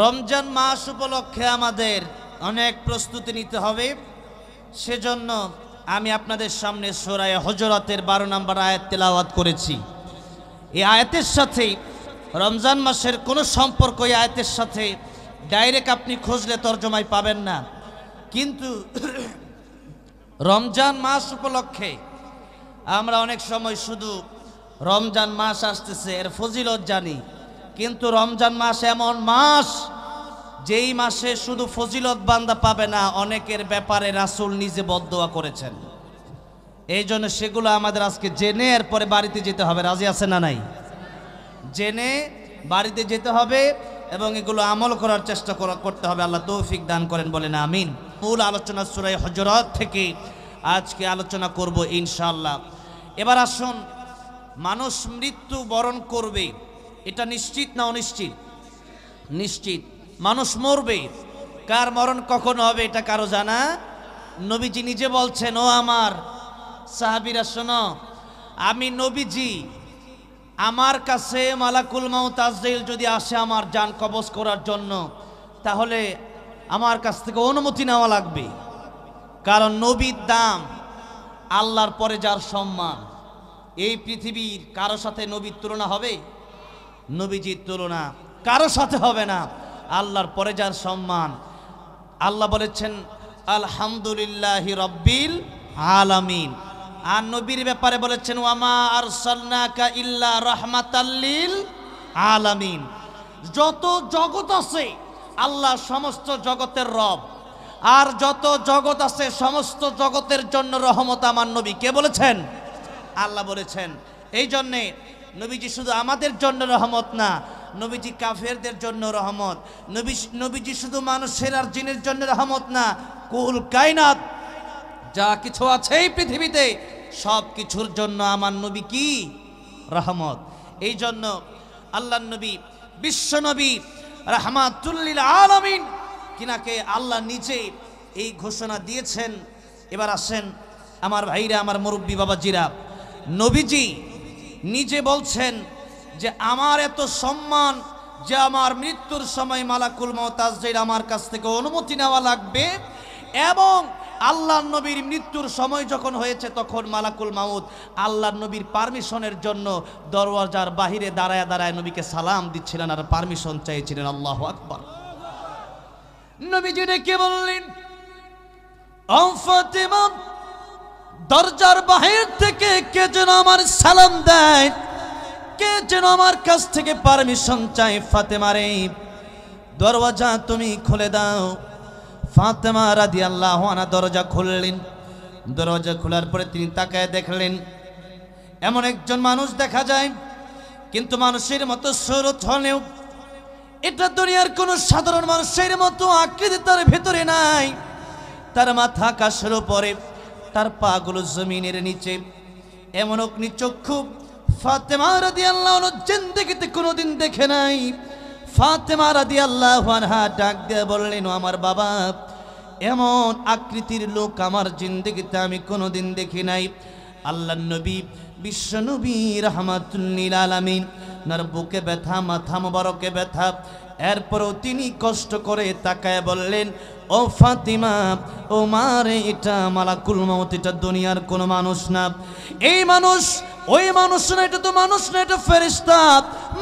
রমজান মাস উপলক্ষে আমাদের অনেক প্রস্তুতি নিতে হবে। সেজন্য আমি আপনাদের সামনে সূরা হুজুরাতের 12 নম্বর আয়াত তেলাওয়াত করেছি। এই আয়াতের সাথে রমজান মাসের কোনো সম্পর্ক এই আয়াতের সাথে ডাইরেক্ট আপনি খুঁজলে তর্জমায় পাবেন না, কিন্তু রমজান মাস উপলক্ষে আমরা অনেক সময় শুধু রমজান মাস আসতেছে এর ফজিলত জানি, কিন্তু রমজান মাস এমন মাস যেই মাসে শুধু ফজিলত বান্দা পাবে না, অনেকের ব্যাপারে রাসূল নিজে বদদোয়া করেছেন। এই জন্য সেগুলো আমাদের আজকে জেনে এরপরে বাড়িতে যেতে হবে। রাজি আছে না নাই? জেনে বাড়িতে যেতে হবে এবং এগুলো আমল করার চেষ্টা করতে হবে। আল্লাহ তৌফিক দান করেন, বলেন আমিন। মূল আলোচনা সূরা হুজুরাত থেকে আজকে আলোচনা করব ইনশাআল্লাহ। এবার আসুন, মানুষ মৃত্যু বরণ করবে, এটা নিশ্চিত না অনিশ্চিত? নিশ্চিত। মানুষ মরবে। কার মরণ কখন হবে এটা কারো জানা? নবীজি নিজে বলছেন, ও আমার সাহাবীরা শোনো, আমি নবীজি, আমার কাছে মালাকুল মাউত আজরাইল যদি আসে আমার জান কবজ করার জন্য, তাহলে আমার কাছ থেকে অনুমতি নেওয়া লাগবে। কারণ নবীর দাম, আল্লাহর পরে যার সম্মান, এই পৃথিবীর কারো সাথে নবীর তুলনা হবে? নবীজির তুলনা কারো সাথে হবে না। আল্লাহর পরে যার সম্মান, আল্লাহ বলেছেন আলহামদুলিল্লাহি রাব্বিল আলামিন। আর নবীর ব্যাপারে বলেছেন ওয়ামা আরসালনাকা ইল্লা রাহমাতাল লিল আলামিন। যত জগৎ আছে আল্লাহ সমস্ত জগতের রব, আর যত জগৎ আছে সমস্ত জগতের জন্য রহমত আমার নবী। কে বলেছেন? আল্লাহ বলেছেন। এই জন্যে নবীজি শুধু আমাদের জন্য রহমত না, নবীজি কাফেরদের জন্য রহমত। নবীজি শুধু মানুষের আর জিনের জন্য রহমত না, কুল কায়নাত যা কিছু আছে এই পৃথিবীতে সব কিছুর জন্য আমার নবী কি? রহমত। এই জন্য আল্লাহর নবী, বিশ্ব নবী রাহমাতুল লিল আলামিন, কিনাকে আল্লাহ নিজে এই ঘোষণা দিয়েছেন। এবার আসেন আমার ভাইরা, আমার মুরব্বী বাবাজিরা, নবীজি নিজে বলছেন যে আমার এত সম্মান যে আমার মৃত্যুর সময় মালাকুল মাউত আজরাইল আমার কাছ থেকে অনুমতি নেওয়া লাগবে, এবং আল্লাহর নবীর মৃত্যুর সময় যখন হয়েছে তখন মালাকুল মাউত আল্লাহর নবীর পারমিশনের জন্য দরওয়াজার বাহিরে দাঁড়ায় দাঁড়ায় নবীকে সালাম দিচ্ছিলেন আর পারমিশন চাইছিলেন। আল্লাহু আকবার। নবীজি ডেকে বললেন, ও ফাতেমা, দরজার বাহির থেকে কে যেন আমার সালাম দেয়, কে যেন আমার কাছ থেকে পারমিশন চাই। ফাতেমা রে, দরওয়াজা তুমি খুলে দাও। ফাতেমা রাদিয়াল্লাহু আনহা দরজা খুললেন। দরজা খোলার পরে তিনি তাকায় দেখলেন এমন একজন মানুষ দেখা যায়, কিন্তু মানুষের মতো সুরত হলেও এটা দুনিয়ার কোনো সাধারণ মানুষের মতো আকৃতি তার ভেতরে নাই। তার মাথা আকাশের উপরে, তার পাগুলো জমিনের নিচে। এমন অগ্নিচক্ষু ফাতেমা রাদিয়াল্লাহু আনহা জিন্দেগিতে কোনোদিন দেখে নাই। ফাতেমা রাদিয়াল্লাহু আনহা ডাক দিয়ে বললেন, ও আমার বাবা, এমন আকৃতির লোক আমার জিন্দেগিতে আমি কোনোদিন দেখি নাই। আল্লাহর নবী, বিশ্ব নবী রাহমাতুল লিল আলামিন, নার বুকে ব্যথা, মাথা মোবারকে ব্যথা। এরপরও তিনি কষ্ট করে তাকায় বললেন, ও ফাতিমা, ও মারে, এটা মালাকুল মাউত, এটা দুনিয়ার কোনো মানুষ না। এই মানুষ ওই মানুষ না, এটা তো মানুষ না, এটা ফেরেশতা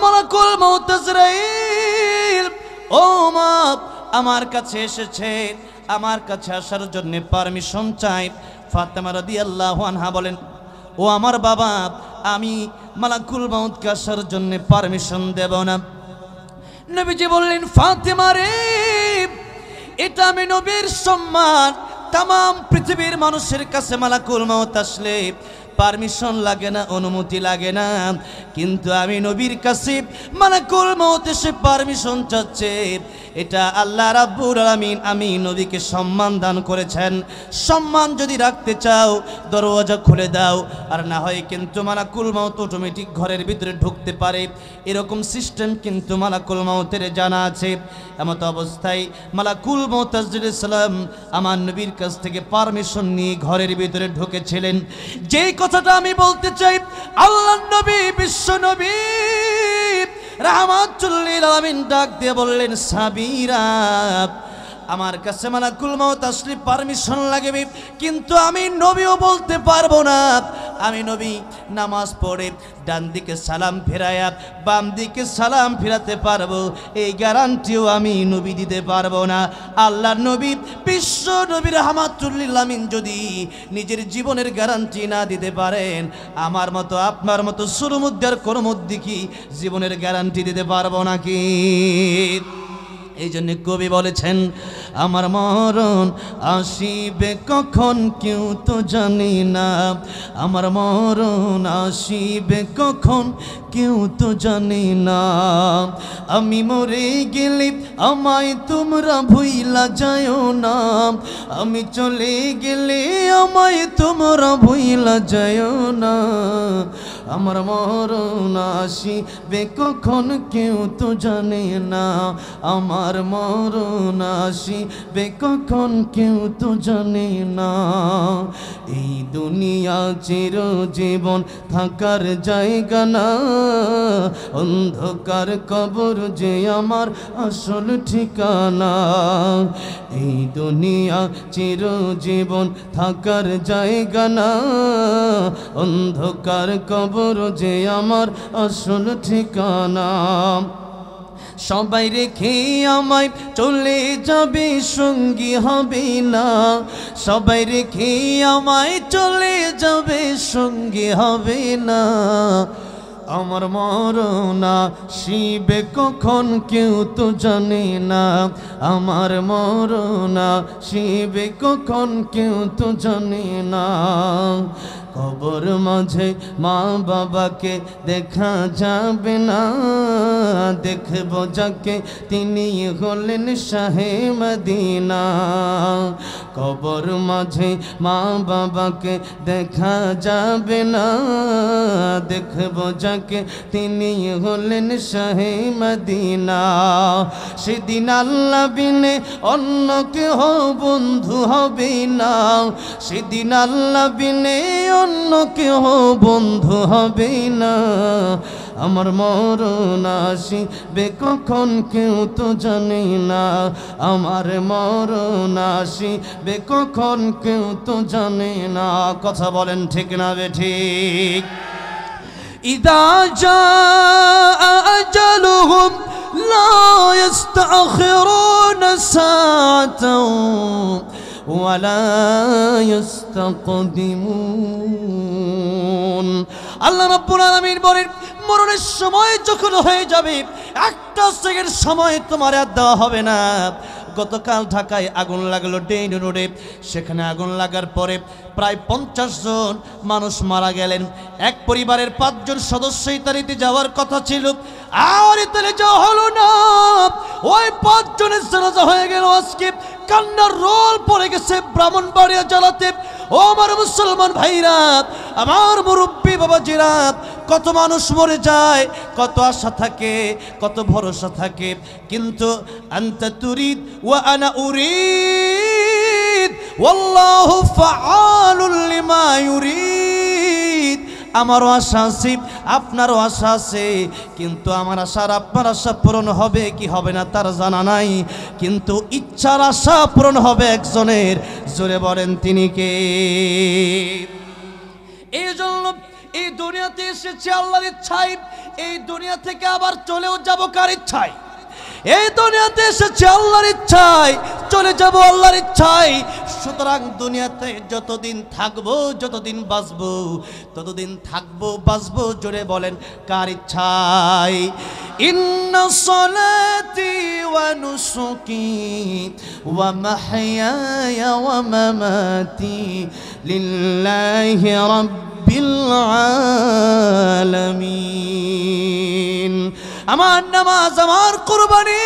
মালাকুল মাউত আজরাইল। ও মা, আমার কাছে এসেছে, আমার কাছে আসার জন্য পারমিশন চাই। ফাতেমা রাদিয়াল্লাহু আনহা বলেন, ও আমার বাবা, আমি মালাকুল মাউতকে আসার জন্য পারমিশন দেব না। নবীজি বললেন, ফাতেমা রে, এটা আমি নবীর সম্মান। তাম পৃথিবীর মানুষের কাছে মালাকুল মাউত আসলে পারমিশন লাগে না, অনুমতি লাগে না, কিন্তু আমি নবীর কাছে মালাকুল মাউত এসে পারমিশন চাচ্ছে। এটা আল্লাহ রাব্বুল আলামিন আমি নবীকে সম্মান দান করেছেন। সম্মান যদি রাখতে চাও দরওয়াজা খুলে দাও, আর না হয় কিন্তু মালাকুল মাউত অটোমেটিক ঘরের ভিতরে ঢুকতে পারে, এরকম সিস্টেম কিন্তু মালাকুল মাউতের জানা আছে। এমত অবস্থায় মালাকুল মাউত আলাইহিস সালাম আমার নবীর কাছ থেকে পারমিশন নিয়ে ঘরের ভিতরে ঢুকেছিলেন। যেই কথাটা আমি বলতে চাই, আল্লাহর নবী, বিশ্ব নবী রাহমাতুল লিল আলামিন ডাক দিয়ে বললেন, সাবিরা, আমার কাছে মালাকুল মউত আসলে পারমিশন লাগবে, কিন্তু আমি নবীও বলতে পারবো না। আমি নবী নামাজ পড়ে ডান দিকে সালাম ফেরায়া বাম দিকে সালাম ফেরাতে পারবো, এই গ্যারান্টিও আমি নবী দিতে পারবো না। আল্লাহ নবী বিশ্ব নবী রাহমাতুল লিল আলামিন যদি নিজের জীবনের গ্যারান্টি না দিতে পারেন, আমার মতো আপনার মতো সুরমুদ্দার কর্মদ্দি কি জীবনের গ্যারান্টি দিতে পারবো নাকি? এই জন্য কবি বলেছেন, আমার মরণ আসিবে কখন কেউ তো জানি না, আমার মরণ আসিবে কখন কেউ তো জানি না, আমি মরে গেলে আমায় তোমরা ভুইলা যাও না, আমি চলে গেলে আমায় তোমরা ভুইলা যাও না, আমার মরণ আসিবে কখন কেউ তো জানে না, আমার মরণ আসিবে কখন কেউ তো জানে না, এই দুনিয়া চিরজীবন থাকার জায়গা না, অন্ধকার কবর যে আমার আসল ঠিকানা, এই দুনিয়া চিরজীবন থাকার জায়গা না, অন্ধকার কবর যে আমার আসল ঠিকানা, সবাই রেখে আমায় চলে যাবে সঙ্গী হবে না, সবাই রেখে আমায় চলে যাবে সঙ্গী হবে না, আমার মরণ আসিবে কখন কেউ তো জানে না, আমার মরণ আসিবে কখন কেউ তো জানে না, কবর মাঝে মা বাবাকে দেখা যাবে না, দেখব যাকে তিনি হলেন শাহে মদিনা, কবর মাঝে মা বাবাকে দেখা যাবে না, দেখব যাকে তিনি হলেন শাহে মদিনা, সেদিন আল্লাহ বিনে অন্য কেহ বন্ধু হবে না, সেদিন আল্লাহ বিনে অন্য কেহ বন্ধু হবে না, আমার মরণ আসিবে কখন কেউ তো জানে না, আমার মরণ আসিবে কখন কেউ তো জানে না। কথা বলেন ঠিক না বেঠিক? ইদা জাআ আজালুহুম লা ইস্তাখিরুনা সাআতাও ওয়ালা ইস্তাকদিমুন। আল্লাহ রাব্বুল আলামিন বলেন, মরণের সময় যখন হয়ে যাবে, একটা সেকেন্ড সময় তোমার আর দেওয়া হবে না। গতকাল ঢাকায় আগুন লাগলো ডেইন রোডে, সেখানে আগুন লাগার পরে প্রায় 50 জন মানুষ মারা গেলেন। এক পরিবারের 5 জন সদস্যই তারিতে যাওয়ার কথা ছিল, আর ইতালি যাওয়া হলো না। ওই 5 জনের জানাজা হয়ে গেল। আজকে কান্নার রোল পড়ে গেছে ব্রাহ্মণবাড়িয়া জেলাতে। ও আমার মুসলমান ভাইরা, আমার মুরব্বী বাবাজিরা, কত মানুষ মরে যায়, কত আশা থাকে, কত ভরসা থাকে, কিন্তু আনতা তুরিদ ওয়া আনা উরিদ ওয়াল্লাহু ফাআলুল লিমা ইউরিদ। আমারও আশা আছে, আপনারও আশা আছে, কিন্তু আমার আশার আপনার আশা পূরণ হবে কি হবে না তার জানা নাই, কিন্তু ইচ্ছার আশা পূরণ হবে একজনের। জোরে বলেন তিনি কে? এই জন্য এই দুনিয়াতে এসেছে আল্লাহর ইচ্ছায়, এই দুনিয়া থেকে আবার চলেও যাব কার ইচ্ছায়? এই দুনিয়াতে এসেছে আল্লাহর ইচ্ছায়, চলে যাব আল্লাহর ইচ্ছায়। সুতরাং দুনিয়াতে যতদিন থাকবো, যতদিন বাঁচবো, ততদিন থাকবো বাঁচবো। জোরে বলেন কার ইচ্ছায়? ইন্না সলাতি ওয়া নুসুকি ওয়া মাহইয়ায়া ওয়া মামাতি লিল্লাহি রাব্বিল আলামিন। আমার নামাজ, আমার কুরবানি,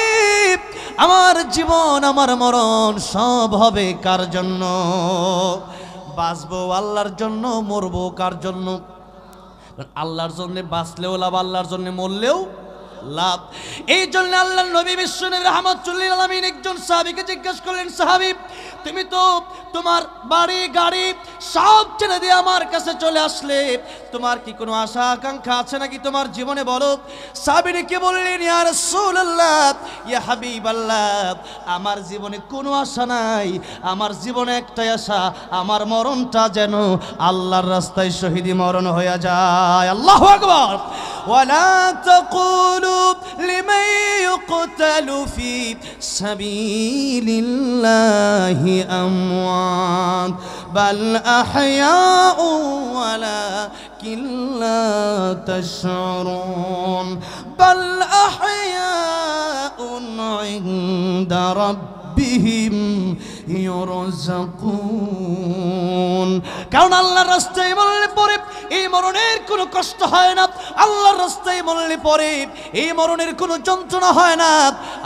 আমার জীবন, আমার মরণ সব হবে কার জন্য? বাঁচবো আল্লাহর জন্য, মরবো কার জন্য? আল্লাহর জন্য বাঁচলেও লাভ, আল্লাহর জন্য মরলেও লাভ। এই জন্য আল্লাহর নবী বিশ্বনবী রাহমাতুল লিল আলামিন একজন সাহাবীকে জিজ্ঞাসা করলেন, সাহাবী তুমি তো তোমার বাড়ি গাড়ি সব ছেড়ে দিয়ে আমার কাছে চলে আসলে, তোমার কি কোনো আশা আকাঙ্ক্ষা আছে নাকি তোমার জীবনে বলো? সাহাবীকে বললেন, ইয়া রাসূলুল্লাহ, ইয়া হাবিবাল্লাহ, আমার জীবনে কোনো আশা নাই, আমার জীবনে একটাই আশা, আমার মরণটা যেন আল্লাহর রাস্তায় শহীদি মরণ হয়ে যায়। আল্লাহু আকবার। ওয়ালা তাকুলু লিমান ইউকতালু ফি সাবিলিল্লাহি আমওয়াত বাল আহইয়াউ ওয়ালাকিন লা তাশউরুন বাল আহইয়াউন ইনদা রাব্বিহিম ইউরযাকুন। কারণ আল্লাহর রাস্তায় মরলে পরে এই মরণের কোনো কষ্ট হয় না, আল্লাহর রাস্তায় মরলে পরে এই মরণের কোনো যন্ত্রণা হয় না,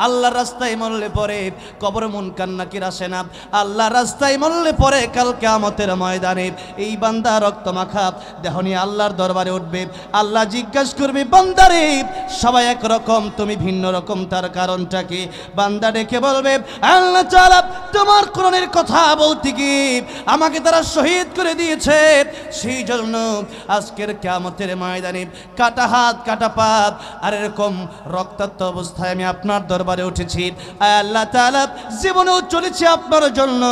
আল্লাহর রাস্তায় মরলে পরে কবর মুনকার নাকির আসে না, আল্লাহর রাস্তায় মরলে পরে কাল কিয়ামতের ময়দানে এই বান্দা রক্ত মাখা দেহ নিয়ে আল্লাহর দরবারে উঠবে। আল্লাহ জিজ্ঞাসা করবে, বান্দারে সবাই একরকম, তুমি ভিন্ন রকম, তার কারণটা কি? বান্দা ডেকে বলবে, আল্লাহ তাআলা তোমার কোরআনের কথা বলতে কি আমাকে তারা শহীদ করে দিয়েছে, সেই জন্য আজকের কিয়ামতের ময়দানে কাটা হাত কাটা পা আর এরকম রক্তাক্ত অবস্থায় আমি আপনার দরবারে উঠেছি। আল্লাহ তাআলা জীবনেও চলেছে আপনার জন্য,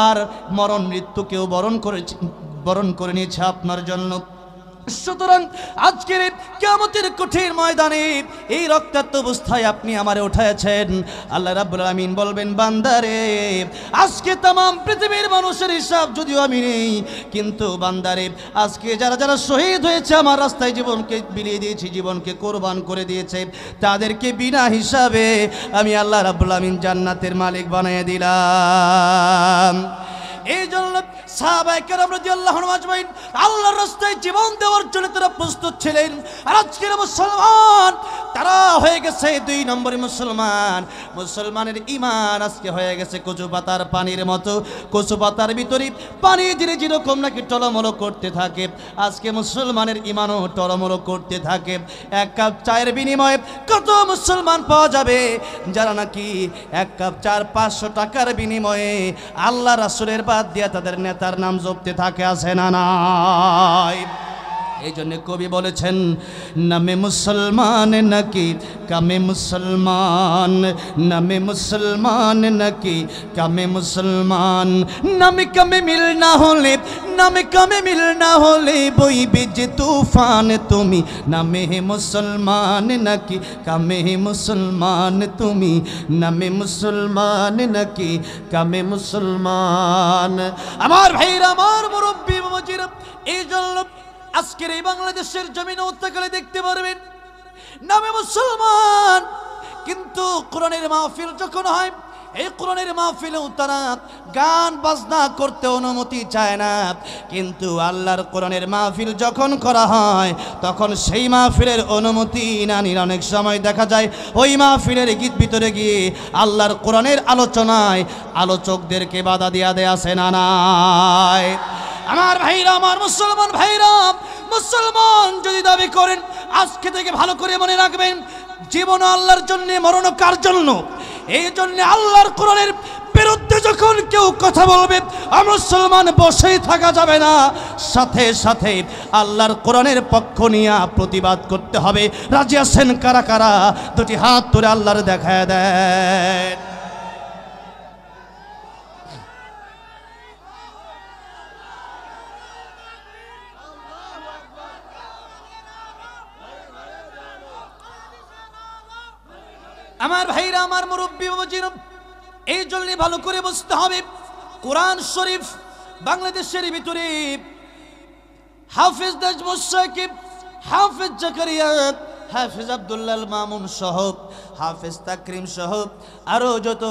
আর মরণ মৃত্যুকেও বরণ করে নিয়েছে আপনার জন্য। সুতরাং আজকের কিয়ামতের কঠিন ময়দানে এই রক্তাক্ত অবস্থায় আপনি আমারে উঠাইছেন। আল্লাহ রাব্বুল আলামিন বলবেন, বান্দারে আজকে तमाम পৃথিবীর মানুষের হিসাব যদিও আমি নেই, কিন্তু বান্দারে আজকে যারা যারা শহীদ হয়েছে আমার রাস্তায়, জীবনকে বিলিয়ে দিয়েছে, জীবনকে কোরবান করে দিয়েছে, তাদেরকে বিনা হিসাবে আমি আল্লাহ রাব্বুল আলামিন জান্নাতের মালিক বানিয়ে দিলাম। এই জন্য সাহাবায়ে কেরাম রাদিয়াল্লাহু আনহুম আজমাইন আল্লাহর রাস্তায় জীবন দেওয়ার জন্য তারা প্রস্তুত ছিলেন। আর আজকের মুসলমান তারা হয়ে গেছে 2 নম্বরের মুসলমান। মুসলমানের ঈমান আজকে হয়ে গেছে কচু পাতার পানির মতো, কচু পাতার ভিতরে পানি ধীরে যেরকম নাকি টলমল করতে থাকে, আজকে মুসলমানের ঈমানও টলমল করতে থাকে। 1 কাপ চায়ের বিনিময়ে কত মুসলমান পাওয়া যাবে যারা নাকি 1 কাপ চা 500 টাকার বিনিময়ে আল্লাহ রাসূলের বাদ দিয়া তাদের নেতার নাম জপতে থাকে, আছে না নাই? এই জন্য কবি বলেছেন, নামে মুসলমান নাকি কামে মুসলমান, নামে মুসলমান নাকি কামে মুসলমান, নামে কামে মিল না হলে, নামে কামে মিল না হলে বইবে যে তুফান, তুমি নামে মুসলমান নাকি কামে মুসলমান, তুমি নামে মুসলমান নাকি কামে মুসলমান। আমার ভাইরা, আমার মুরব্বী বাবাজিরা, এই জন্য আজকের এই বাংলাদেশের জমিনে উত্তাকালে দেখতে পারবেন নামে মুসলমান, কিন্তু কোরআনের মাহফিল যখন হয়, এই কোরআনের মাহফিলেও তারা গান বাজনা করতে অনুমতি চায় না, কিন্তু আল্লাহর কোরআনের মাহফিল যখন করা হয় তখন সেই মাহফিলের অনুমতি না নিলে অনেক সময় দেখা যায় ওই মাহফিলের গীত ভিতরে গিয়ে আল্লাহর কোরআনের আলোচনায় আলোচকদেরকে বাধা দিয়া দেয়া আছে না নাই? আমার ভাইরা, আমার মুসলমান ভাইরা, মুসলমান যদি দাবি করেন আজকে থেকে ভালো করে মনে রাখবেন, জীবন আল্লাহর জন্য, মরণ কার জন্য? এই জন্য আল্লাহর কোরআনের বিরুদ্ধে যখন কেউ কথা বলবে মুসলমান বসেই থাকা যাবে না, সাথে সাথে আল্লাহর কোরআনের পক্ষ নিয়ে প্রতিবাদ করতে হবে। রাজি আছেন কারা কারা? 2টি হাত তুলে আল্লাহর দেখায় দেন। আমার ভাইরা, আমার মুরব্বী বাবাজিরা, এই জন্য ভালো করে বুঝতে হবে, কোরআন শরীফ বাংলাদেশের ভিতরে হাফেজ নাজমুস সাকিব, হাফেজ জাকারিয়া, হাফেজ আব্দুল্লাহ মামুন সহ, হাফেজ তাকরিম সহ আরও যত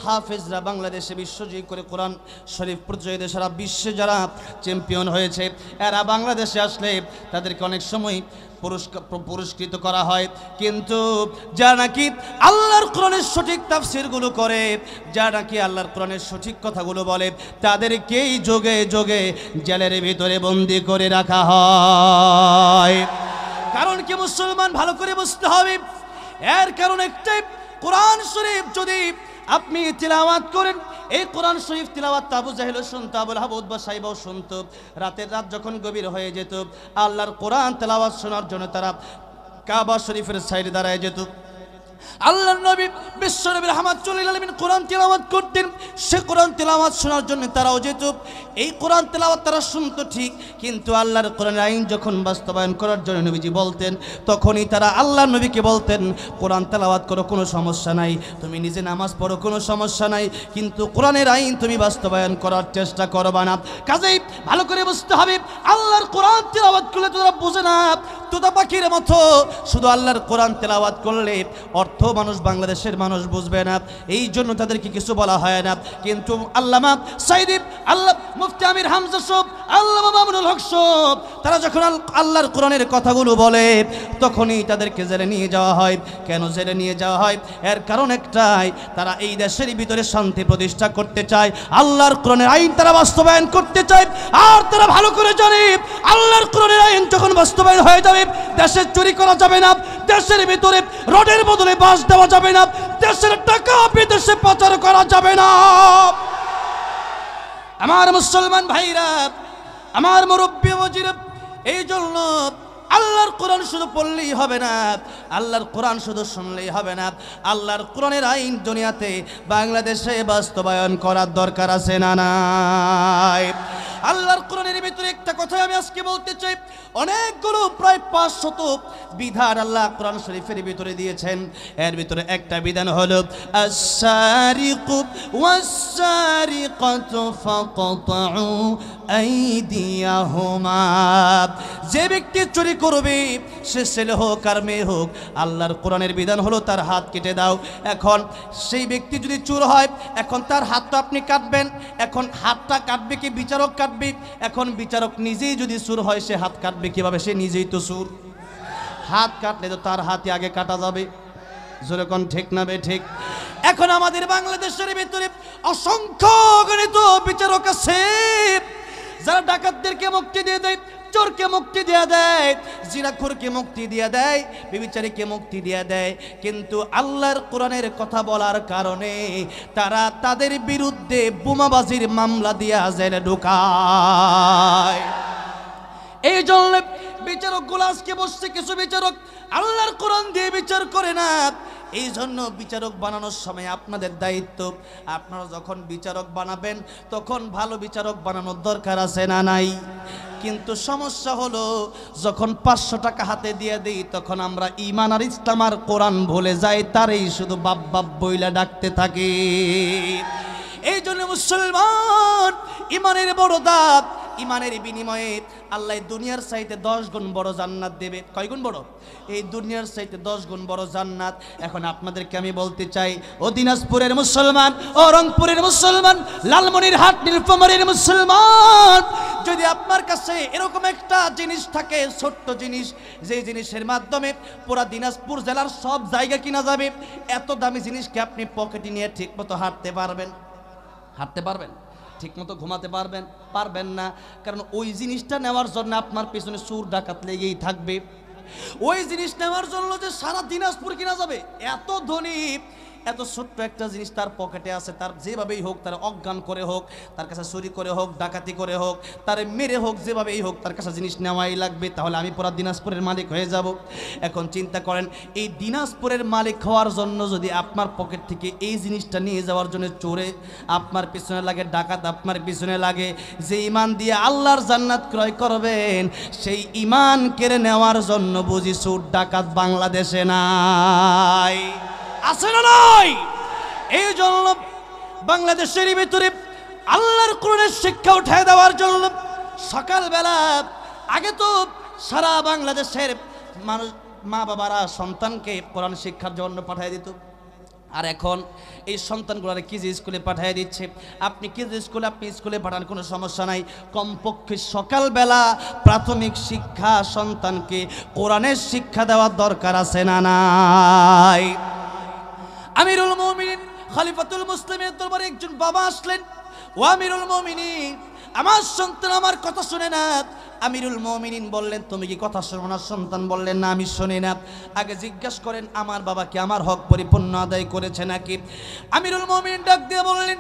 হাফেজরা বাংলাদেশে বিশ্বজয়ী করে কোরআন শরীফ প্রতিযোগিতা সারা বিশ্বে যারা চ্যাম্পিয়ন হয়েছে, এরা বাংলাদেশে আসলে তাদেরকে অনেক সময় পুরস্কৃত করা হয়, কিন্তু যারা নাকি আল্লাহর কোরআনের সঠিক তাফসীরগুলো করে, যারা নাকি আল্লাহর কোরআনের সঠিক কথাগুলো বলে, তাদেরকেই যোগে যোগে জেলের ভিতরে বন্দি করে রাখা হয়। কারণ কি মুসলমান ভালো করে বুঝতে হবে, এর কারণ একটাই, কোরআন শরীফ যদি আপনি তিলাওয়াত করেন, এই কোরআন শরীফ তিলাওয়াত আবু জাহেলও শুনতো, আবুল আহাব উতবা সাইবাও শুনতো। রাতের রাত যখন গভীর হয়ে যেত, আল্লাহর কোরআন তেলাওয়াত শোনার জন্য তারা কাবা শরীফের সাইডে দাঁড়ায় যেত। আল্লাহর নবী বিশ্বনবী রাহমাতুল লিল আলামিন কোরআন তেলাওয়াত করতেন, সে কোরআন তেলাওয়াত শোনার জন্য তারাও যেত। এই কোরআন তেলাওয়াত তারা শুনতো ঠিক, কিন্তু আল্লাহর কোরআনের আইন যখন বাস্তবায়ন করার জন্য নবীজি বলতেন, তখনই তারা আল্লাহর নবীকে বলতেন, কোরআন তেলাওয়াত করো কোনো সমস্যা নাই, তুমি নিজে নামাজ পড়ো কোনো সমস্যা নাই, কিন্তু কোরআনের আইন তুমি বাস্তবায়ন করার চেষ্টা করবা না। কাজেই ভালো করে বুঝতে হবে, আল্লাহর কোরআন তেলাওয়াত করলে তোরা বুঝে না, তোতা পাখির মতো শুধু আল্লাহর কোরআন তেলাওয়াত করলে অর্থ মানুষ, বাংলাদেশের মানুষ বুঝবে না, এই জন্য তাদেরকে কিছু বলা হয় না। কিন্তু আল্লামা সাইদি, আল্লাহ মুফতি আমির হামজা সাহেব, আল্লামা মামুনুল হক সাহেব, তারা যখন আল্লাহর কোরআনের কথাগুলো বলে, তখনই তাদেরকে জেলে নিয়ে যাওয়া হয়। কেন জেলে নিয়ে যাওয়া হয়? এর কারণ একটাই, তারা এই দেশের ভিতরে শান্তি প্রতিষ্ঠা করতে চায়, আল্লাহর কোরআনের আইন তারা বাস্তবায়ন করতে চায়। আর তারা ভালো করে জানে, আল্লাহর কোরআনের আইন যখন বাস্তবায়ন হয়ে যাবে, দেশে চুরি করা যাবে না, দেশের ভিতরে রোডের বদলে বাস দেওয়া যাবে না, দেশের টাকা বিদেশে পাচার করা যাবে না। আমার মুসলমান ভাইরা, আমার মুরব্বী ওয়াজিরা, এই জন্য আল্লাহর কোরআন শুধু পড়লেই হবে না, আল্লাহর কোরআন শুধু শুনলেই হবে না, আল্লাহর কোরআনের আইন দুনিয়াতে বাংলাদেশে বাস্তবায়ন করার দরকার আছে না নাই? আল্লাহর কোরআনের ভিতরে একটা কথা আমি আজকে বলতে চাই, অনেকগুলো প্রায় 500 বিধান আল্লাহ কোরআন শরীফের ভিতরে দিয়েছেন। এর ভিতরে একটা বিধান হলো আস-সারিকু ওয়াস-সারিকাতু ফাকতাউ আইদিয়াহুমা। যে ব্যক্তি চুরি করবে, সে ছেলে হোক আর মেয়ে হোক, আল্লাহর কোরআনের বিধান হলো তার হাত কেটে দাও। এখন সেই ব্যক্তি যদি চোর হয়, এখন তার হাতটা আপনি কাটবেন, এখন হাতটা কাটবে কি বিচারক কাটবে? এখন বিচারক নিজেই যদি চোর হয়, সে হাত কাটবে কিভাবে? সে নিজেই তো চোর, হাত কাটলে তো তার হাতই আগে কাটা যাবে। যেরকম ঠিক না বে ঠিক? এখন আমাদের বাংলাদেশের ভিতরে অসংখ্য গণিত বিচারক আছে, যারা ডাকাতদেরকে মুক্তি দিয়ে দেয়, চোরকে মুক্তি দিয়ে দেয়, জিনাখোরকে মুক্তি দিয়ে দেয়, বিবিচারীকে মুক্তি দিয়ে দেয়, কিন্তু আল্লাহর কোরআনের কথা বলার কারণে তারা তাদের বিরুদ্ধে বোমাবাজির মামলা দিয়ে জেলে ঢুকায়। এই জন্য বিচারকগুলো আজকে বসছে, কিছু বিচারক আল্লাহর কোরআন দিয়ে বিচার করে না। এই জন্য বিচারক বানানোর সময় আপনাদের দায়িত্ব, আপনারা যখন বিচারক বানাবেন তখন ভালো বিচারক বানানোর দরকার আছে না নাই? কিন্তু সমস্যা হলো, যখন 500 টাকা হাতে দিয়ে দিই, তখন আমরা ঈমান আর ইসলাম আর কোরআন ভুলে যাই, তারই শুধু বাপ বাপ বইলা ডাকতে থাকি। এই জন্য মুসলমান, ঈমানের বড় দাম, ঈমানের বিনিময়ে আল্লাহ দুনিয়ার চাইতে 10 গুণ বড় জান্নাত দেবে। কয় গুণ বড়? এই দুনিয়ার চাইতে 10 গুণ বড় জান্নাত। এখন আপনাদেরকে আমি বলতে চাই, ও দিনাজপুরের মুসলমান, ও রংপুরের মুসলমান, লালমনিরহাট নীলফামারীর মুসলমান, যদি আপনার কাছে এরকম একটা জিনিস থাকে, ছোট্ট জিনিস, যে জিনিসের মাধ্যমে পুরা দিনাজপুর জেলার সব জায়গা কিনা যাবে, এত দামি জিনিসকে আপনি পকেটে নিয়ে ঠিক মতো হাঁটতে পারবেন? হাঁটতে পারবেন? ঠিক মতো ঘুমাতে পারবেন? পারবেন না। কারণ ওই জিনিসটা নেওয়ার জন্য আপনার পেছনে চোর ডাকাত লেগেই থাকবে। ওই জিনিস নেওয়ার জন্য যে সারা দিনাজপুর কিনা যাবে, এত ধনী, এত ছোট্ট একটা জিনিস তার পকেটে আছে, তার যেভাবেই হোক, তার অজ্ঞান করে হোক, তার কাছে চুরি করে হোক, ডাকাতি করে হোক, তার মেরে হোক, যেভাবেই হোক, তার কাছে জিনিস নেওয়াই লাগবে। তাহলে আমি পুরা দিনাজপুরের মালিক হয়ে যাব। এখন চিন্তা করেন, এই দিনাজপুরের মালিক হওয়ার জন্য যদি আপনার পকেট থেকে এই জিনিসটা নিয়ে যাওয়ার জন্য চোরে আপনার পিছনে লাগে, ডাকাত আপনার পিছনে লাগে, যে ঈমান দিয়ে আল্লাহর জান্নাত ক্রয় করবেন, সেই ঈমান কেড়ে নেওয়ার জন্য বুঝি চোর ডাকাত বাংলাদেশে নাই? আছে না নাই? এই জন্য বাংলাদেশের ভিতরে আল্লাহর কোরআনের শিক্ষা উঠায় দেওয়ার জন্য সকালবেলা আগে তো সারা বাংলাদেশের মানুষ, মা বাবারা সন্তানকে কোরআন শিক্ষার জন্য পাঠিয়ে দিত। আর এখন এই সন্তানগুলোর কেজি স্কুলে পাঠিয়ে দিচ্ছে। আপনি কেজি স্কুলে, আপনি স্কুলে পাঠান, কোনো সমস্যা নাই, কমপক্ষে সকালবেলা প্রাথমিক শিক্ষা সন্তানকে কোরআনের শিক্ষা দেওয়ার দরকার আছে না নাই? আমিরুল মুমিনিন খলিফাতুল মুসলিমের দরবারে একজন বাবা আসলেন। ও আমিরুল মুমিনিন, আমার সন্তান আমার কথা শুনে না। আমিরুল মুমিনিন বললেন, তুমি কি কথা শোনো না? সন্তান বললেন, না আমি শুনি না। আগে জিজ্ঞাসা করেন আমার বাবা কি আমার হক পরিপূর্ণ আদায় করেছে নাকি? আমিরুল মুমিনিন ডাক দিয়ে বললেন,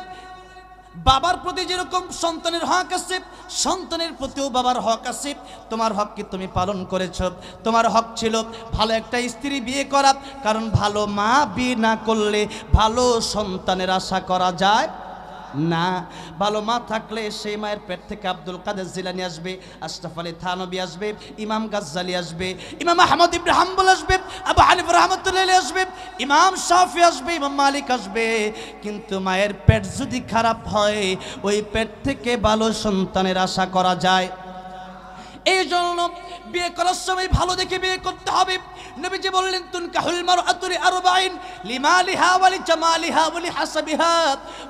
বাবার প্রতি যেরকম সন্তানের হক আছে, সন্তানের প্রতিও বাবার হক আছে। তোমার হক কি তুমি পালন করেছো? তোমার হক ছিল ভালো একটা স্ত্রী বিয়ে করা, কারণ ভালো মা বিয়ে না করলে ভালো সন্তানের আশা করা যায় না। ভালো মা থাকলে সেই মায়ের পেট থেকে আব্দুল কাদের জিলানী আসবে, আশরাফ আলী থানবী আসবে, ইমাম গাজ্জালি আসবে, ইমাম আহমদ ইবনে হাম্বল আসবে, আবু হানিফা রাহমাতুল্লাহি আলাইহি আসবে, ইমাম শাফি আসবে, ইমাম মালিক আসবে। কিন্তু মায়ের পেট যদি খারাপ হয়, ওই পেট থেকে ভালো সন্তানের আশা করা যায়। এই জন্য বিয়ে করার সময় ভালো দেখে বিয়ে করতে হবে। নবীজি বললেন, তুনকাহুল মারআতু লিআরবাইন লিমালিহা ওয়া লিজামালিহা ওয়া লিহাসাবিহা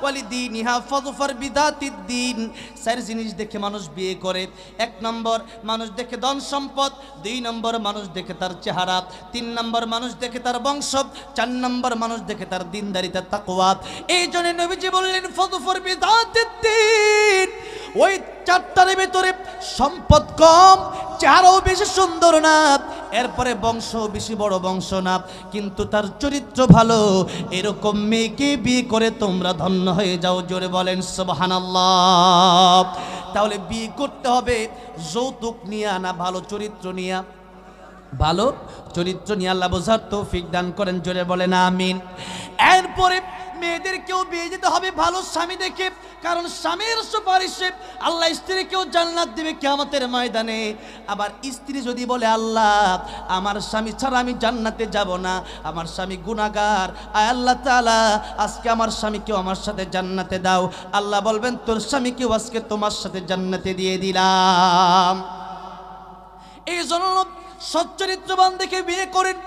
ওয়া লিদীনিহা ফাযফার বিযাতিদ্দীন। চার জিনিস দেখে মানুষ বিয়ে করে। এক নম্বর মানুষ দেখে ধন সম্পদ, দুই নম্বর মানুষ দেখে তার চেহারা, তিন নম্বর মানুষ দেখে তার বংশ, চার নম্বর মানুষ দেখে তার দিনদারিতা তাকওয়া। এই জন্য নবীজি বললেন, ফাযফার বিযাতিদ্দীন। ওই চারটার ভিতরে সম্পদ কম, চেহারাও বেশি সুন্দর না, এরপরে বংশ বেশি বড় বংশ না, কিন্তু তার চরিত্র ভালো, এরকম মেয়েকে বিয়ে করে তোমরা ধন্য হয়ে যাও। জোরে বলেন সুবহানাল্লাহ। তাহলে বিয়ে করতে হবে যৌতুক নিয়ে না ভালো চরিত্র নিয়ে? ভালো চরিত্র নিয়ে আল্লাহ বোঝার তৌফিক দান করেন। জোরে বলেন আমিন। এরপরে মেয়েদেরকেও বিয়ে দিতে হবে ভালো স্বামী দেখে, কারণ স্বামীর সুপারিশে আল্লাহ স্ত্রীকেও জান্নাত দিবে কিয়ামতের ময়দানে। আবার স্ত্রী যদি বলে, আল্লাহ আমার স্বামী ছাড়া আমি জান্নাতে যাব না, আমার স্বামী গুনাহগার, আয় আল্লাহ তাআলা আজকে আমার স্বামীকেও আমার সাথে জান্নাতে দাও, আল্লাহ বলবেন তোর স্বামীকেও আজকে তোমার সাথে জান্নাতে দিয়ে দিলাম। এই জন্য সচ্চরিত্রবান দেখে বিয়ে করেন,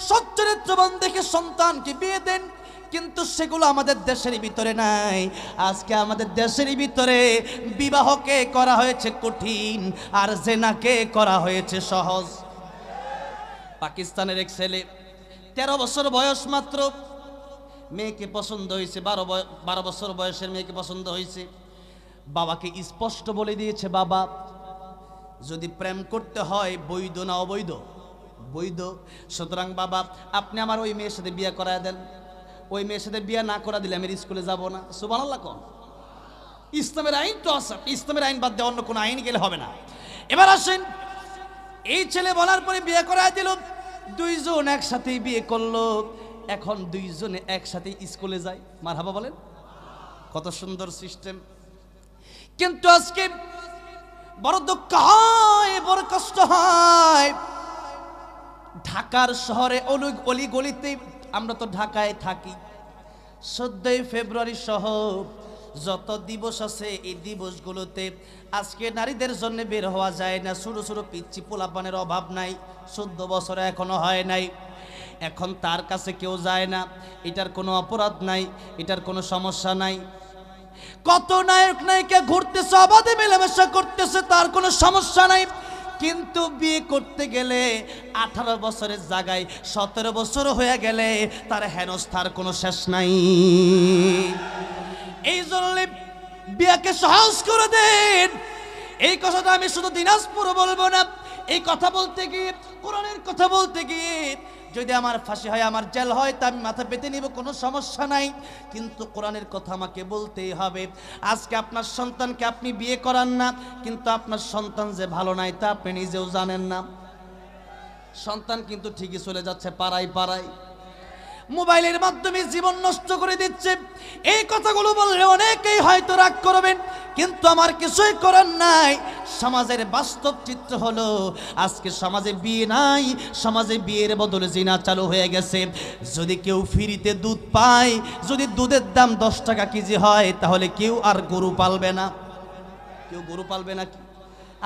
সচ্চরিত্রবান দেখে সন্তানকে বিয়ে দেন। কিন্তু সেগুলো আমাদের দেশের ভিতরে নাই। আজকে আমাদের দেশের ভিতরে বিবাহকে করা হয়েছে কঠিন, আর জেনাকে করা হয়েছে সহজ। পাকিস্তানের এক ছেলে 13 বছর বয়স মাত্র, মেয়েকে পছন্দ হয়েছে, 12 বছর বয়সের মেয়েকে পছন্দ হয়েছে। বাবাকে স্পষ্ট বলে দিয়েছে, বাবা যদি প্রেম করতে হয় বৈধ না অবৈধ? বৈধ। সুতরাং বাবা আপনি আমার ওই মেয়ের সাথে বিয়ে করায় দেন। ওই মেয়ের সাথে বিয়ে না করা দিলে আমি স্কুলে যাব না। সুবহানাল্লাহ কোন? ইসলামের আইন তো আছে, ইসলামের আইন বাদ দিয়ে অন্য কোনো আইন গেলে হবে না। এবার আসেন, এই ছেলে বলার পরে বিয়ে করায় দিল, দুইজন একসাথেই বিয়ে করলো, এখন দুইজনে একসাথে স্কুলে যায়। মারহাবা বলেন, কত সুন্দর সিস্টেম। কিন্তু আজকে বড় দুঃখ হয়, বড় কষ্ট হয়, ঢাকার শহরে অলি গলিতে, আমরা তো ঢাকায় থাকি, 14ই ফেব্রুয়ারি সহ যত দিবস আছে এই দিবসগুলোতে আজকে নারীদের জন্য বের হওয়া যায় না। ছোট ছোট পিচ্চি পোলাপানের অভাব নাই, 14 বছরে এখনো হয় নাই, এখন তার কাছে কেউ যায় না। এটার কোনো অপরাধ নাই, এটার কোনো সমস্যা নাই। কত নায়ক নায়িকা ঘুরতেছে, অবাধে মেলামেশা করতেছে, তার কোনো সমস্যা নাই। কিন্তু বিয়ে করতে গেলে 18 বছরের জায়গায় 17 বছর হয়ে গেলে তার হেনস্থার কোনো শেষ নাই। এই জন্য বিয়েকে সহজ করে দেন। এই কথাটা আমি শুধু দিনাজপুর বলবো না, এই কথা বলতে গিয়ে, কোরআনের কথা বলতে গিয়ে যদি আমার ফাঁসি হয়, আমার জেল হয়, তা আমি মাথা পেতে নিব, কোনো সমস্যা নাই। কিন্তু কোরআনের কথা আমাকে বলতেই হবে। আজকে আপনার সন্তানকে আপনি বিয়ে করান না, কিন্তু আপনার সন্তান যে ভালো নাই তা আপনি নিজেও জানেন না। সন্তান কিন্তু ঠিকই চলে যাচ্ছে পাড়ায় পাড়ায়, মোবাইলের মাধ্যমে জীবন নষ্ট করে দিচ্ছে। এই কথাগুলো বললে অনেকেই হয়তো রাগ করবেন, কিন্তু আমার কিছুই করার নাই। সমাজের বাস্তব চিত্র হলো আজকে সমাজে বিয়ে নাই, সমাজে বিয়ের বদলে জিনা চালু হয়ে গেছে। যদি কেউ ফ্রিতে দুধ পায়, যদি দুধের দাম 10 টাকা কেজি হয়, তাহলে কেউ আর গরু পালবে না। কেউ গরু পালবে না। কি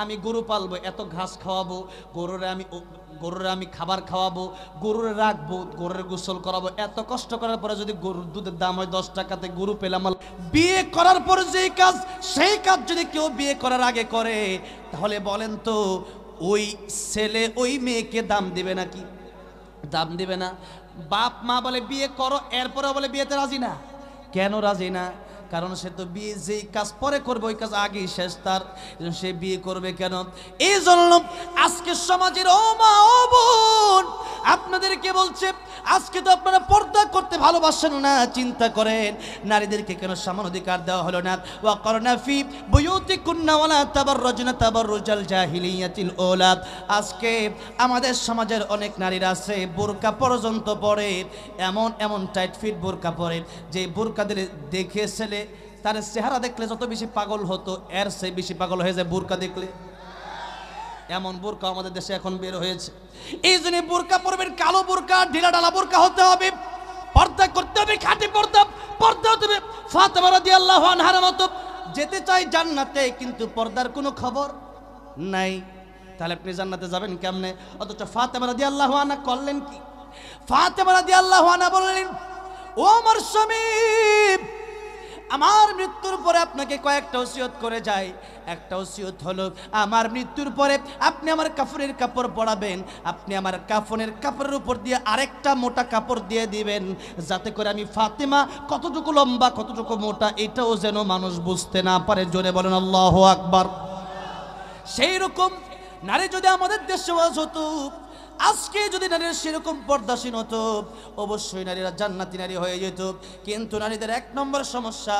আমি গরু পালবো, এত ঘাস খাওয়াবো, গরুরে আমি খাবার খাওয়াবো, গরুরে রাখবো, গরুর গোসল করাবো, এত কষ্ট করার পরে যদি গরুর দুধের দাম হয় 10 টাকাতে, গরু পেলাম। বিয়ে করার পর যেই কাজ, সেই কাজ যদি কেউ বিয়ে করার আগে করে, তাহলে বলেন তো ওই ছেলে ওই মেয়েকে দাম দিবে নাকি? দাম দিবে না। বাপ মা বলে বিয়ে করো, এরপরে বলে বিয়েতে রাজি না। কেন রাজি না? কারণ সে তো বিয়ে যেই কাজ পরে করবে ওই কাজ আগেই শেষ তার, সে বিয়ে করবে কেন? এই জন্য আজকে সমাজের ও মা ও বোন আপনাদেরকে বলছে, আজকে তো আপনারা পর্দা করতে ভালোবাসেন না, চিন্তা করেন নারীদেরকে কেন সমান অধিকার দেওয়া হলো না? ওয়াকরনা ফি বুয়ুতিকুন্না ওয়ালা তাবাররুজনা তাবাররুজাল জাহিলিয়াতিল উলা। আজকে আমাদের সমাজের অনেক নারীরা আছে বোরকা পর্যন্ত পরে, এমন এমন টাইট ফিট বোরকা পরে যে বোরকা দিলে দেখে ছেলে তার চেহারা দেখলে যত বেশি পাগল হতো এর চেয়ে বেশি পাগল হয়ে যায় বোরকা দেখলে। এমন বোরকা আমাদের দেশে এখন বের হয়েছে। এই জন্য বোরকা পরবেন, কালো বোরকা, ঢিলা ঢালা বোরকা হতে হবে, পর্দা করতে হবে, খাঁটি পর্দা, পর্দা হতে হবে। ফাতেমা রাদিয়াল্লাহু আনহার মতো যেতে চাই জান্নাতে, কিন্তু পর্দার কোনো খবর নাই। তাহলে আপনি জান্নাতে যাবেন কেমনে? অথচ ফাতেমা রাদিয়াল্লাহু আনহা করলেন কি? ফাতেমা রাদিয়াল্লাহু আনহা বললেন, ও আমার স্বামী, আমার মৃত্যুর পরে আপনাকে কয়েকটা ওসিয়ত করে যায়। একটা ওসিয়ত হলো, আমার মৃত্যুর পরে আপনি আমার কাফনের কাপড় পরাবেন, আপনি আমার কাফনের কাপড়ের উপর দিয়ে আরেকটা মোটা কাপড় দিয়ে দিবেন, যাতে করে আমি ফাতেমা কতটুকু লম্বা কতটুকু মোটা এটাও যেন মানুষ বুঝতে না পারে। জোরে বলেন আল্লাহু আকবার। সেই রকম নারী যদি আমাদের দেশে হতো, আজকে যদি নারীরা সেরকম পর্দাসীন হতো, অবশ্যই নারীরা জান্নাতি নারী হয়ে যেত। কিন্তু নারীদের এক নম্বর সমস্যা,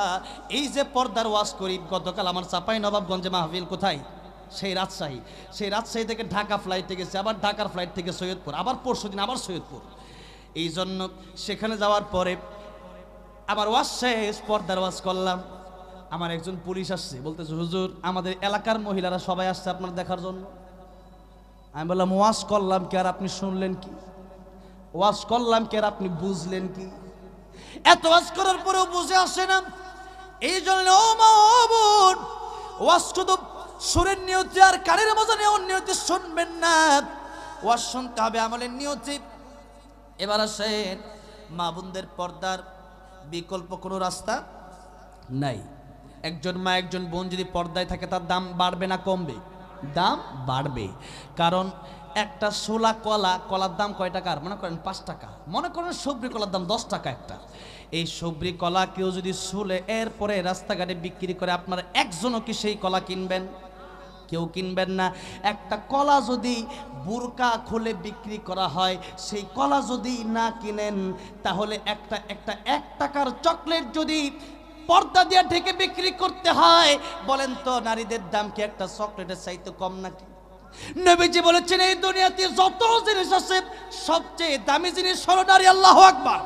এই যে পর্দার ওয়াজ করি, গতকাল আমার চাঁপাইনবাবগঞ্জে মাহফিল, কোথায়? সেই রাজশাহী। সেই রাজশাহী থেকে ঢাকা ফ্লাইটে গেছে, আবার ঢাকার ফ্লাইট থেকে সৈয়দপুর, আবার পরশুদিন আবার সৈয়দপুর। এই জন্য সেখানে যাওয়ার পরে আমার ওয়াজ শেষ, পর্দার ওয়াজ করলাম। আমার একজন পুলিশ আসছে, বলতেছে, হুজুর আমাদের এলাকার মহিলারা সবাই আসছে আপনার দেখার জন্য। আমি বললাম, ওয়াজ করলাম কি আর আপনি শুনলেন কি? ওয়াজ করলাম কি আর আপনি বুঝলেন কি? এত ওয়াজ করার পরেও বুঝে আসে না। এই জন্য ও মা ও বোন, ওয়াজ শুধু সুরের নিয়তে আর কানের মজা নেওয়ার নিয়তে শুনবেন না, ওয়াজ শুনতে হবে আমলের নিয়তে। এবার আসেন, মা বোনদের পর্দার বিকল্প কোনো রাস্তা নাই। একজন মা একজন বোন যদি পর্দায় থাকে, তার দাম বাড়বে না কমবে? দাম বাড়বে। কারণ একটা ছোলা কলার দাম কয় টাকা? মনে করেন 5 টাকা। মনে করেন সবরি কলার দাম 10 টাকা একটা। এই সবরি কলা কেউ যদি শুলে এরপরে রাস্তাঘাটে বিক্রি করে, আপনারা একজনও কি সেই কলা কিনবেন? কেউ কিনবেন না। একটা কলা যদি বুরকা খুলে বিক্রি করা হয়, সেই কলা যদি না কিনেন, তাহলে একটা 1 টাকার চকলেট যদি পর্দা দিয়ে ঢেকে বিক্রি করতে হয়, বলেন তো নারীদের দাম কি একটা চকলেটের চাইতে কম নাকি? নবীজি বলেছেন, এই দুনিয়াতে যত জিনিস আছে সবচেয়ে দামি জিনিস হলো নারী। আল্লাহু আকবার।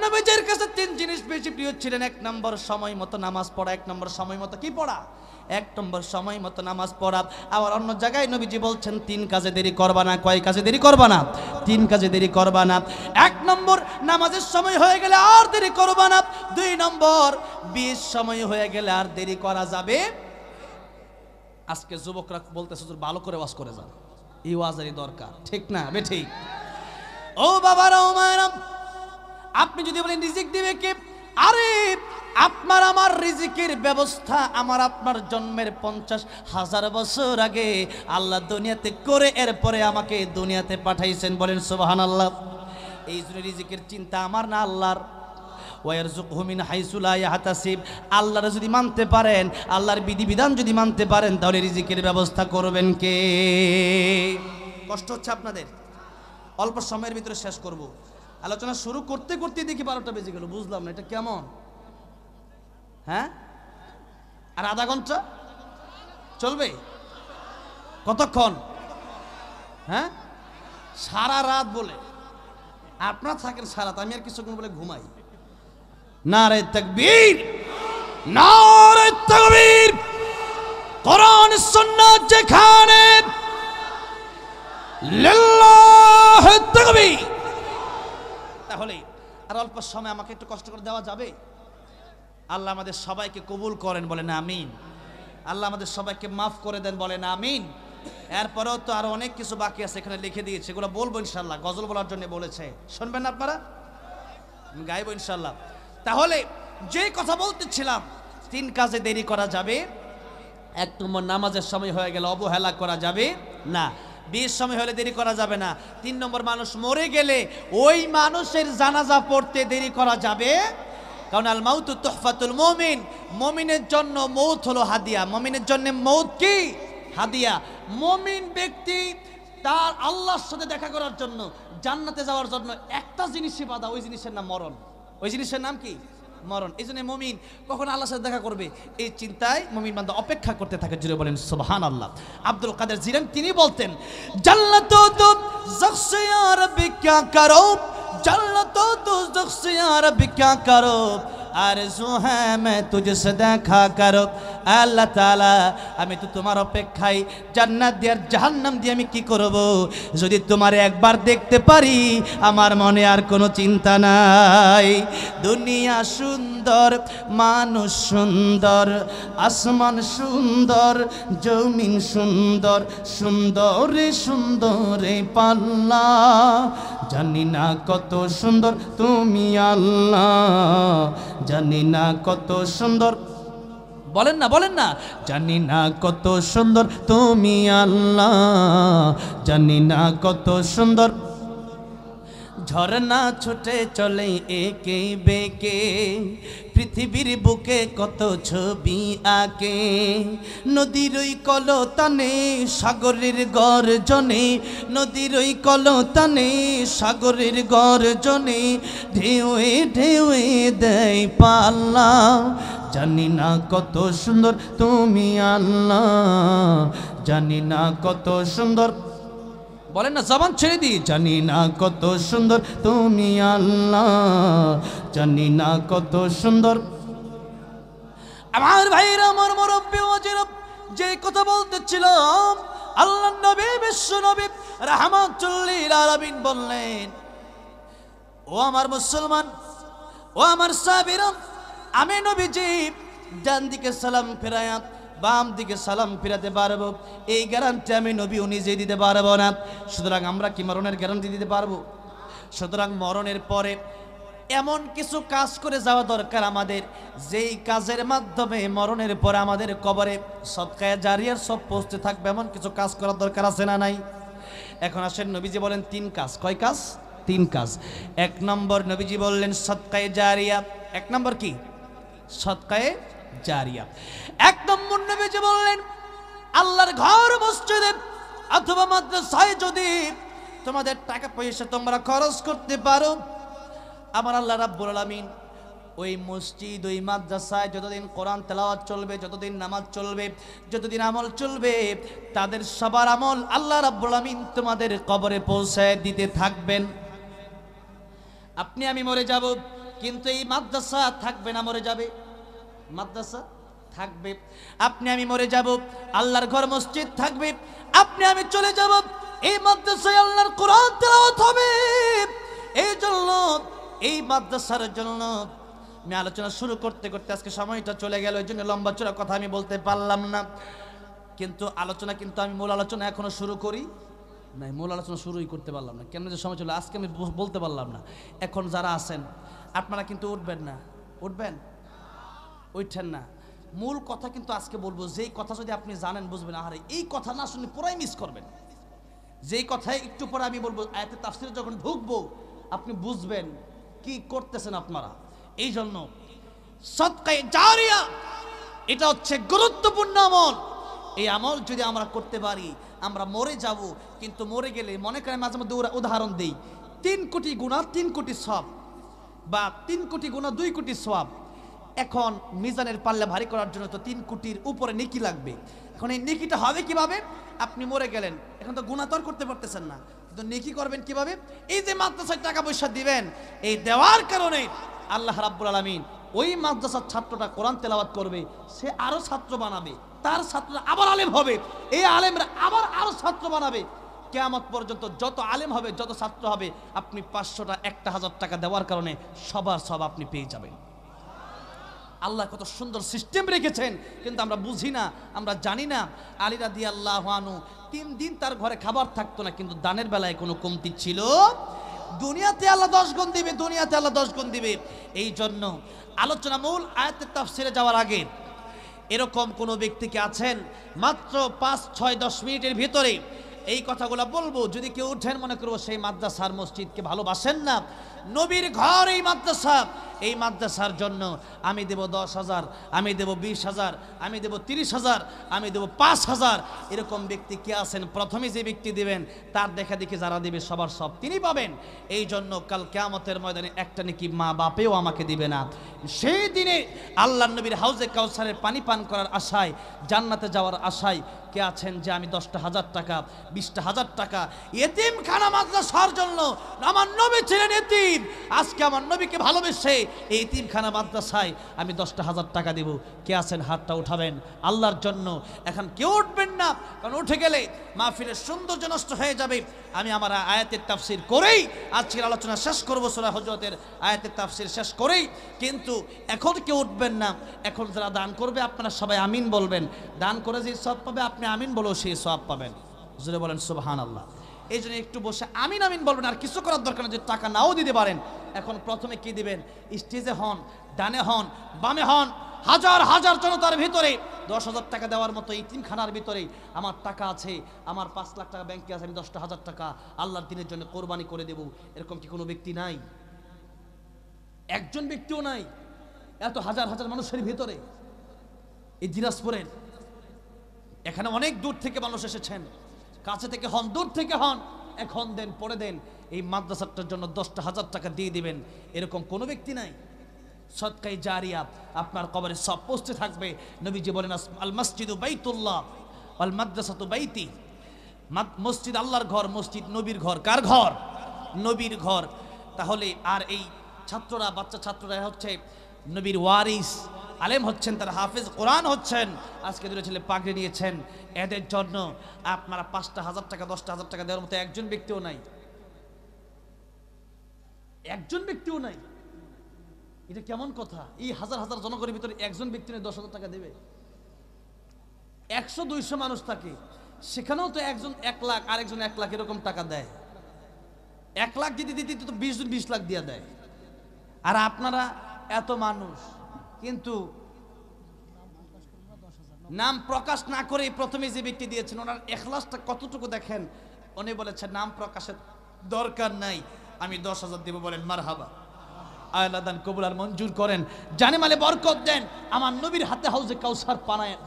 নবীজির কাছে 3 জিনিস বেশি প্রিয় ছিলেন। 1 নম্বর সময় মতো নামাজ পড়া। 1 নম্বর সময় মতো কি পড়া? 1 নম্বর সময় মতো নামাজ পড়া। আবার অন্য জায়গায় নবীজি বলছেন, 3 কাজে দেরি করবা না। কয় কাজে দেরি করবা না? 3 কাজে দেরি করবা না। 1 নম্বর, নামাজের সময় হয়ে গেলে আর দেরি করবা না। 2 নম্বর, বিয়ের সময় হয়ে গেলে আর দেরি করা যাবে। আজকে যুবকরা বলতেছে, ভালো করে ওয়াজ করে যান, এই ওয়াজেরই দরকার, ঠিক না বে? ঠিক। ও বাবারা, ও মায়েরা, আপনি যদি বলেন রিজিক দিবে কে? আরে আপনার আমার রিজিকের ব্যবস্থা আমার আপনার জন্মের 50,000 বছর আগে আল্লাহ দুনিয়াতে করে এরপরে আমাকে দুনিয়াতে পাঠাইছেন। বলেন সুবহানাল্লাহ। এই জন্য রিজিকের চিন্তা আমার না আল্লাহর। ওয়ারযুকহু মিন হাইসু লা ইয়াহতাসিব। আল্লাহর যদি মানতে পারেন, আল্লাহর বিধিবিধান যদি মানতে পারেন, তাহলে রিজিকের ব্যবস্থা করবেন কে? কষ্ট হচ্ছে আপনাদের? অল্প সময়ের ভিতরে শেষ করব। আলোচনা শুরু করতে করতে দেখি 12টা বেজে গেল। বুঝলাম না এটা কেমন? হ্যাঁ, আর আধা ঘন্টা চলবে? কতক্ষণ? হ্যাঁ, সারা রাত বলে আপনারা থাকেন সারা রাত, আমি আর কিছুক্ষণ বলে ঘুমাই। নারে তাকবীর, নারে তাকবীর। কোরআন সুন্নাত যেখানে, লিল্লাহি তাকবীর। তাহলে আর অল্প সময় আমাকে একটু কষ্ট করে দেওয়া যাবে? আল্লাহ আমাদের সবাইকে কবুল করেন, বলেন আমিন। আল্লাহ আমাদের সবাইকে মাফ করে দেন, বলেন আমিন। এরপরেও তো আরো অনেক কিছু বাকি আছে, এখানে লিখে দিয়েছে, এগুলো বলবো ইনশাল্লাহ। গজল বলার জন্য বলেছে, শুনবেন না আপনারা? গাইবো ইনশাল্লাহ। তাহলে যে কথা বলতেছিলাম, 3 কাজে দেরি করা যাবে। 1 নম্বর, নামাজের সময় হয়ে গেলে অবহেলা করা যাবে না। বিয়ের সময় হলে দেরি করা যাবে না। 3 নম্বর, মানুষ মরে গেলে ওই মানুষের জানাজা পড়তে দেরি করা যাবে কারণ আল মাউতু তুহফাতুল মুমিন, মুমিনের জন্য মৌত হলো হাদিয়া। মুমিনের জন্য মৌত কি? হাদিয়া। মুমিন ব্যক্তি তার আল্লাহর সাথে দেখা করার জন্য, জান্নাতে যাওয়ার জন্য একটা জিনিসই বাধা, ওই জিনিসের নাম মরণ। ওই জিনিসের নাম কি? মরণ। এই জন্য মুমিন কখন আল্লাহর সাথে দেখা করবে এই চিন্তায় মুমিন বান্দা অপেক্ষা করতে থাকে। জুড়ে বলেন সুবহানাল্লাহ। আব্দুল কাদের জিলানী তিনি বলতেন, জান্নাতো দোজখ সে ইয়া রব্বি ক্যা করো, জান্নাতো দোজখ সে ইয়া রব্বি ক্যা করো, আরজু হ্যাঁ मैं तुझसे দেখা করো। আল্লাহ তাআলা, আমি তো তোমার অপেক্ষায়, জান্নাত দিয়ে আর জাহান্নাম দিয়ে আমি কি করব? যদি তোমার একবার দেখতে পারি আমার মনে আর কোনো চিন্তা নাই। দুনিয়া সুন্দর, মানুষ সুন্দর, আসমান সুন্দর, জমিন সুন্দর, সুন্দরে সুন্দরে পাল্লা, জানি না কত সুন্দর তুমি আল্লাহ, জানি না কত সুন্দর, বলেন না বলেন না, জানি না কত সুন্দর তুমি আল্লাহ, জানি না কত সুন্দর। ঝরনা ছুটে চলে একে বেকে, পৃথিবীর বুকে কত ছবি আঁকে, নদীর ওই কলতানে সাগরের গর্জনে, নদীর ওই কলতানে সাগরের গর্জনে, ঢেউয়ে ঢেউয়ে দেয় পাল্লা, জানি না কত সুন্দর তুমি আল্লাহ, জানি না কত সুন্দর। বলেন না, জবান ছেড়ে দিই, জানি না কত সুন্দর তুমি আল্লাহ, জানি না কত সুন্দর। আমার ভাইরা, আমার মুরব্বি ওয়াজিরা, যে কথা বলতেছিলাম, আল্লাহর নবী বিশ্ব নবী রাহমাতুল লিল আলামিন বললেন, ও আমার মুসলমান, ও আমার সাহাবীরা, আমি নবীজি ডান দিকে সালাম ফিরায়া বাম দিকে সালাম ফিরাতে পারবো, এই গ্যারান্টি আমি নবী নিজে দিতে পারবো না। সুতরাং আমরা কি মরণের গ্যারান্টি দিতে পারবো? সুতরাং মরণের পরে এমন কিছু কাজ করে যাওয়া দরকার আমাদের, যেই কাজের মাধ্যমে মরণের পরে আমাদের কবরে সদকায়ে জারিয়ার সব পৌঁছতে থাকবে, এমন কিছু কাজ করার দরকার আছে না নাই? এখন আসেন, নবীজি বলেন 3 কাজ। কয় কাজ? 3 কাজ। 1 নম্বর নবীজি বললেন সদকায়ে জারিয়া। 1 নম্বর কি? সদকায়ে জারিয়া। 1 নম্বর নবীজি বললেন, আল্লাহর ঘর মসজিদে অথবা মাদ্রাসায় যদি তোমাদের টাকা পয়সা তোমরা খরচ করতে পারো, আমার আল্লাহ রাব্বুল আলামিন ওই মসজিদ, ওই মাদ্রাসায় যতদিন কোরআন তেলাওয়াত চলবে, যতদিন নামাজ চলবে, যতদিন আমল চলবে, তাদের সবার আমল আল্লাহ রাব্বুল আলামিন তোমাদের কবরে পৌঁছায় দিতে থাকবেন। আপনি আমি মরে যাব, কিন্তু এই মাদ্রাসা থাকবে না, মরে যাবে। মাদ্রাসা থাকবে, আপনি আমি মরে যাব, আল্লাহর ঘর মসজিদ থাকবে, আপনি আমি চলে যাব, এই মাদ্রাসায় আল্লাহর কোরআন তেলাওয়াত হবে। এই জন্য এই মাদ্রাসার জন্য আমি আলোচনা শুরু করতে করতে আজকে সময়টা চলে গেল, এই জন্য লম্বা চড়া কথা আমি বলতে পারলাম না। কিন্তু আলোচনা, কিন্তু আমি মূল আলোচনা এখনো শুরু করি নাই, মূল আলোচনা শুরুই করতে পারলাম না। কেন যে সময় চলে, আজকে আমি বলতে পারলাম না। এখন যারা আছেন আপনারা কিন্তু উঠবেন না, উঠবেন, উঠছেন না। মূল কথা কিন্তু আজকে বলবো, যেই কথা যদি আপনি জানেন বুঝবেন, আরে এই কথা না শুনলে পুরাই মিস করবেন। যেই কথাই একটু পরে আমি বলবো, আয়াতে তাফসীরে যখন ঢুকবো আপনি বুঝবেন কি করতেছেন আপনারা। এই জন্য সদকায়ে জারিয়া এটা হচ্ছে গুরুত্বপূর্ণ আমল। এই আমল যদি আমরা করতে পারি, আমরা মরে যাব, কিন্তু মরে গেলে মনে করেন, মাঝে মধ্যে উদাহরণ দেই, 3 কোটি গুনাহ 3 কোটি সওয়াব, বা 3 কোটি গুনাহ 2 কোটি সওয়াব। এখন মিজানের পাল্লা ভারী করার জন্য তো 3 কোটির উপরে নেকি লাগবে। এখন এই নেকিটা হবে কিভাবে? আপনি মরে গেলেন, এখন তো গুনাহ তো আর করতে পারতেছেন না, কিন্তু নেকি করবেন কিভাবে? এই যে মাদ্রাসায় টাকা পয়সা দিবেন, এই দেওয়ার কারণে আল্লাহ রাব্বুল আলামিন ওই মাদ্রাসার ছাত্রটা কোরআন তেলাওয়াত করবে, সে আরো ছাত্র বানাবে, তার ছাত্ররা আবার আলেম হবে, এই আলেমরা আবার আরো ছাত্র বানাবে। কিয়ামত পর্যন্ত যত আলেম হবে, যত ছাত্র হবে, আপনি 500টা 1000 টাকা দেওয়ার কারণে সবার সব আপনি পেয়ে যাবেন। আল্লাহ কত সুন্দর সিস্টেম রেখেছেন, কিন্তু আমরা বুঝি না, আমরা জানি না। আলী রাদিয়াল্লাহু আনহু 3 দিন তার ঘরে খাবার থাকতো না, কিন্তু দানের বেলায় কোনো কমতি ছিল। দুনিয়াতে আল্লাহ 10 গুণ দিবে, দুনিয়াতে আল্লাহ 10 গুণ দিবে। এই জন্য আলোচনা মূল আয়াতের তাফসীরে যাওয়ার আগে এরকম কোনো ব্যক্তিকে আছেন, মাত্র 5, 6, 10 মিনিটের ভিতরে এই কথাগুলো বলবো। যদি কেউ উঠেন, মনে করবো সেই মাদ্রাসার মসজিদকে ভালোবাসেন না, নবীর ঘর এই মাদ্রাসা, এই মাদ্রাসার জন্য আমি দেব 10,000, আমি দেব 20,000, আমি দেব 30,000, আমি দেব 5,000। এরকম ব্যক্তি কে আছেন? প্রথমে যে ব্যক্তি দিবেন তার দেখা দেখি যারা দিবে সবার সব তিনি পাবেন। এই জন্য কাল কিয়ামতের ময়দানে একটা নাকি মা বাপেও আমাকে দিবে না। সেই দিনে আল্লাহর নবীর হাউজে কাউসারের পানি পান করার আশায়, জান্নাতে যাওয়ার আশায় কে আছেন যে আমি 10,000 টাকা, 20,000 টাকা এতিমখানা মাদ্রাসার জন্য, আমার নবী ছিলেন এতিম, আজকে আমার নবীকে ভালোবেসে এই এতিমখানা মাদ্রাসায় আমি 10,000 টাকা দেব। কে আছেন? হাতটা উঠাবেন আল্লাহর জন্য। এখন কেউ উঠবেন না, কারণ উঠে গেলে মাহফিলের সৌন্দর্য নষ্ট হয়ে যাবে। আমি আমার আয়াতের তাফসির করেই আজকের আলোচনা শেষ করব, সূরা হুজুরাতের আয়াতের তাফসির শেষ করেই। কিন্তু এখন কেউ উঠবেন না। এখন যারা দান করবে আপনারা সবাই আমিন বলবেন। দান করে যে সওয়াব পাবে আপনি আমিন বলেও সেই সওয়াব পাবেন। জোরে বলেন সুবহানাল্লাহ। এই জন্য একটু বসে আমিন আমিন বলবেন, আর কিছু করার দরকার নেই। যদি টাকা নাও দিতে পারেন, এখন প্রথমে কি দিবেন? স্টেজে হন, ডানে হন, বামে হন, হাজার হাজার জনতার ভিতরে 10,000 টাকা দেওয়ার মতো এতিমখানার ভিতরে আমার টাকা আছে, আমার 5 লাখ টাকা ব্যাংকে আছে, আমি 10,000 টাকা আল্লাহর দিনের জন্য কোরবানি করে দেব। এরকম কি কোনো ব্যক্তি নাই? একজন ব্যক্তিও নাই। এত হাজার হাজার মানুষের ভিতরে এই দিনাজপুরের, এখানে অনেক দূর থেকে মানুষ এসেছেন, কাছে থেকে হন, দূর থেকে হন, এখন দেন, পরে দেন, এই মাদ্রাসাটার জন্য 10,000 টাকা দিয়ে দিবেন। এরকম কোনো ব্যক্তি নাই। সদকায়ে জারিয়া আপনার কবরে সব পৌঁছতে থাকবে। নবীজি বলেন আল মসজিদু বাইতুল্লাহ ওয়াল মাদ্রাসাতু বাইতি। মসজিদ আল্লাহর ঘর, মসজিদ নবীর ঘর। কার ঘর? নবীর ঘর। তাহলে আর এই ছাত্ররা, বাচ্চা ছাত্ররা হচ্ছে নবীর ওয়ারিস, আলেম হচ্ছেন, তারা হাফেজ কোরআন হচ্ছেন। আজকে দুটো ছেলে পাগড়ি নিয়েছেন, এদের জন্য আপনারা 5,000 টাকা 10,000 টাকা দেওয়ার মতো একজন ব্যক্তিও নাই। একজন ব্যক্তিও নাই। এটা কেমন কথা? এই হাজার হাজার জনগণের ভিতরে একজন ব্যক্তি 10,000 টাকা দেবে? 100-200 মানুষ থাকে, সেখানেও তো একজন 1 লাখ, আরেকজন 1 লাখ এরকম টাকা দেয়। 1 লাখ যদি দিতে তো 20 জন 20 লাখ দিয়ে দেয়। আর আপনারা এত মানুষ, কিন্তু নাম প্রকাশ না করে প্রথমে যে ব্যক্তি দিয়েছেন ওনার ইখলাসটা কতটুকু দেখেন। উনি বলেছেন নাম প্রকাশের দরকার নাই, আমি 10,000 দেব। বলেন মারহাবা। আল্লাহ দান কবুল আর মঞ্জুর করেন, জানে মালে বরকত দেন, আমার নবীর হাতে হাউজে কাউসার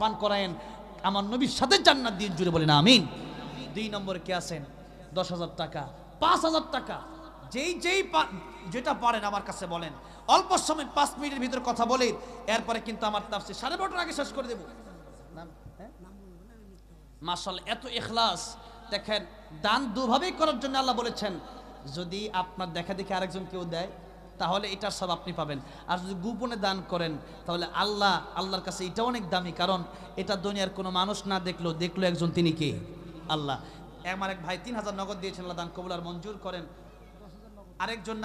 পান করায়েন, আমার নবীর সাথে জান্নাত দিয়ে জুড়ে বলেন আমিন। 2 নম্বরে কে আছেন? 10,000 টাকা, 5,000 টাকা, যেটা পারেন আমার কাছে বলেন। অল্প সময় 5 মিনিটের ভিতরে কথা বলে এরপরে কিন্তু আমার তাফসীর 12:30টার আগে শেষ করে দেব। মাশাআল্লাহ, এত ইখলাস দেখেন। দান দুভাবেই করার জন্য আল্লাহ বলেছেন, যদি আপনার দেখা দেখে আরেকজন কেউ দেয় তাহলে এটার সব আপনি পাবেন, আর যদি গোপনে দান করেন তাহলে আল্লাহর কাছে এটা অনেক দামি। কারণ এটা দুনিয়ার কোনো মানুষ না দেখলো একজন, তিনি কে? আল্লাহ। আমার এক ভাই 3,000 নগদ দিয়েছেন, আল্লাহ দান কবুল আর মঞ্জুর করেন। আরেকজন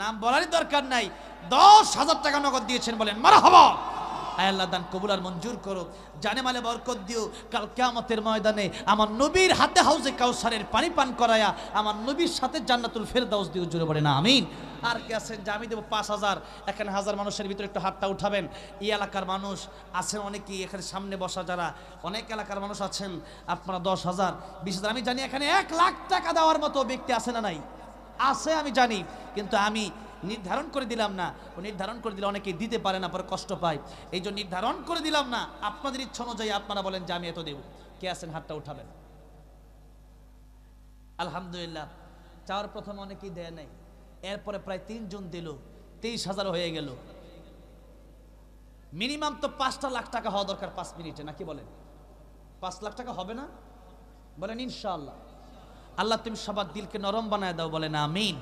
নাম বলারই দরকার নাই, 10,000 টাকা নগদ দিয়েছেন, বলেন মারহাবা। আল্লাহ দান কবুল আর মঞ্জুর করো, জানে মালে বরকত দিও। কাল কিয়ামতের ময়দানে আমার নবীর হাতে হাউজে কাউসারের পানি পান করায়া আমার নবীর সাথে জান্নাতুল ফেরদাউস দিও, জুড়ে বলেন আমিন। আর কে আছেন যে আমি দেবো 5,000? এখানে হাজার মানুষের ভিতরে একটু হাতটা উঠাবেন। এই এলাকার মানুষ আছেন অনেকেই, এখানে সামনে বসা যারা অনেক এলাকার মানুষ আছেন, আপনারা 10,000 20,000, আমি জানি এখানে 1 লাখ টাকা দেওয়ার মতো ব্যক্তি আছে না নাই? আছে, আমি জানি, কিন্তু আমি নির্ধারণ করে দিলাম না। ও নির্ধারণ করে দিলে অনেকে দিতে পারে না, পরে কষ্ট পায়। এই জন্য নির্ধারণ করে দিলাম না। আপনাদের ইচ্ছা অনুযায়ী আপনারা বলেন যে আমি এত দেব। কে আছেন? হাতটা উঠাবেন। আলহামদুলিল্লাহ, চাওয়ার প্রথম অনেকেই দেয় নাই, এরপরে প্রায় 3 জন দিল, 23,000 হয়ে গেল। মিনিমাম তো 5 লাখ টাকা হওয়া দরকার 5 মিনিটে, নাকি বলেন? 5 লাখ টাকা হবে না? বলেন ইনশাআল্লাহ। আল্লাহ তুমি সবার দিলকে নরম বানায় দাও, বলেন আমিন।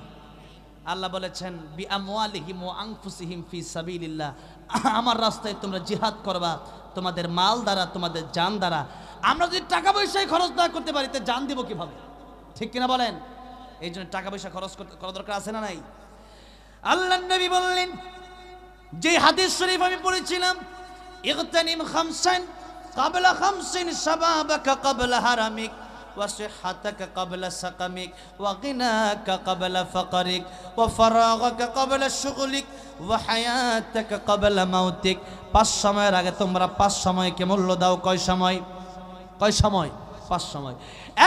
আল্লাহ বলেছেন বিআমওয়ালিহিম ওয়া আনফুসিহিম ফি সাবিলিল্লাহ, আমার রাস্তায় তোমরা জিহাদ করবা, তোমাদের মাল দ্বারা, তোমাদের জান দ্বারা। আমরা যদি টাকা পয়সায় খরচ না করতে পারি তে জান দিব কিভাবে? ঠিক কিনা বলেন? এই জন্য টাকা পয়সা খরচ করা দরকার আছে না নাই? আল্লাহর নবী বললেন, যে হাদিস শরীফ আমি পড়েছিলাম, ইগতানিম খামসান ক্বাবলা খামসিন শাবাবাকা ক্বাবলা হারামিক وصحتك قبل سقمك وغناك قبل فقرك وفراغك قبل شغلك وحياتك قبل موتك। 5 সময়ের আগে তোমরা 5 সময়কে মূল্য দাও। কয় সময়? 5 সময়।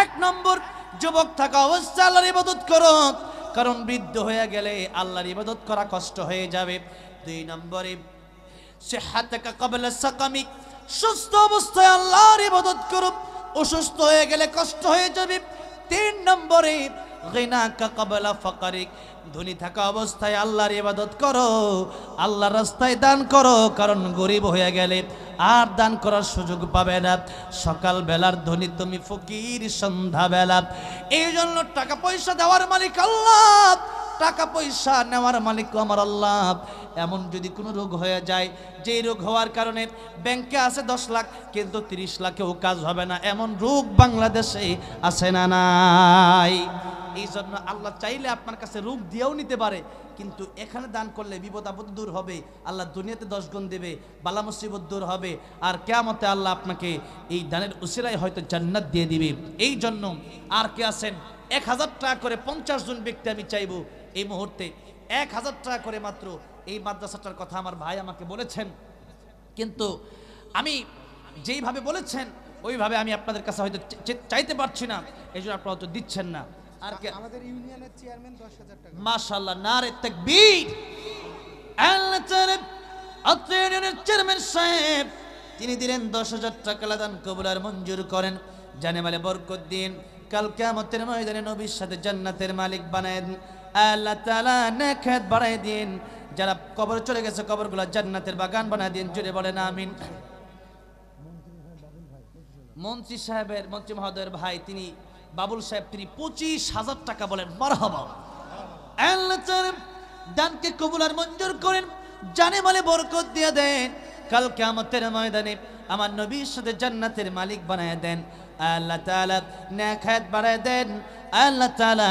1 নম্বর, যুবক থাকা অবস্থায় আল্লাহর ইবাদত করো, কারণ বৃদ্ধ হয়ে গেলে আল্লাহর ইবাদত করা কষ্ট হয়ে যাবে। 2 নম্বরে সিহহাতাকা ক্বাবলা সাকামিক, সুস্থ অবস্থায় আল্লাহর ইবাদত করো, অসুস্থ হয়ে গেলে কষ্ট হয়ে যাবে। 3 নম্বরে গিনাকা ক্বাবলা ফাকরিক, ধনী থাকা অবস্থায় আল্লাহর ইবাদত করো, আল্লাহর রাস্তায় দান করো, কারণ গরিব হয়ে গেলে আর দান করার সুযোগ পাবে না। সকাল বেলার ধনী তুমি ফকির সন্ধ্যা বেলা। এই জন্য টাকা পয়সা দেওয়ার মালিক আল্লাহ, টাকা পয়সা নেওয়ার মালিক আমার আল্লাহ। এমন যদি কোনো রোগ হয়ে যায়, যেই রোগ হওয়ার কারণে ব্যাংকে আছে 10 লাখ কিন্তু 30 লাখেও কাজ হবে না, এমন রোগ বাংলাদেশে আছে না নাই? এই জন্য আল্লাহ চাইলে আপনার কাছে রোগ দিয়েও নিতে পারে, কিন্তু এখানে দান করলে বিপদ আপদ দূর হবে, আল্লাহ দুনিয়াতে 10 গুণ দেবে, বালা মুসিবত দূর হবে, আর কিয়ামতে আল্লাহ আপনাকে এই দানের উসিলায় হয়তো জান্নাত দিয়ে দিবে। এই জন্য আর কে আছেন 1000 টাকা করে 50 জন ব্যক্তি আমি চাইবো এই মুহূর্তে 1000 টাকা করে মাত্র এই মাদ্রাসাটার কথা আমার ভাই আমাকে বলেছেন, কিন্তু আমি যেইভাবে বলেছেন ওইভাবে আমি আপনাদের কাছে হয়তো চাইতে পারছি না, এই জন্য আপনারা হয়তো দিচ্ছেন না। আর আমাদের ইউনিয়নের চেয়ারম্যান 10,000 টাকা। মাশাআল্লাহ, নারে তাকবীর। আল্লাহ তাআলা অত্র ইউনিয়নের চেয়ারম্যান সাহেব তিনি দিলেন 10,000 টাকা, দান কবুল আর মঞ্জুর করেন, জানে মালে বরকত দিন, কাল কিয়ামতের ময়দানে নবীর সাথে জান্নাতের মালিক বানায় দিন। আল্লাহ তাআলা নেকহাত বাড়ায় দিন, যারা কবরে চলে গেছে কবরগুলো জান্নাতের বাগান বানায় দিন, জুড়ে বলেন আমিন। মন্ত্রী মহোদয়ের ভাই তিনি বাবুল সাহেব তিনি 25,000 টাকা বলেন মারহাবা। আল্লাহ তাআলা দানকে কবুল আর মঞ্জুর করেন, জানে মালে বরকত দিয়ে দেন, কাল কিয়ামতের ময়দানে আমার নবীর সাথে জান্নাতের মালিক বানায় দেন। আল্লাহ তাআলা নেকহাত বাড়ায় দেন। আল্লাহ তাআলা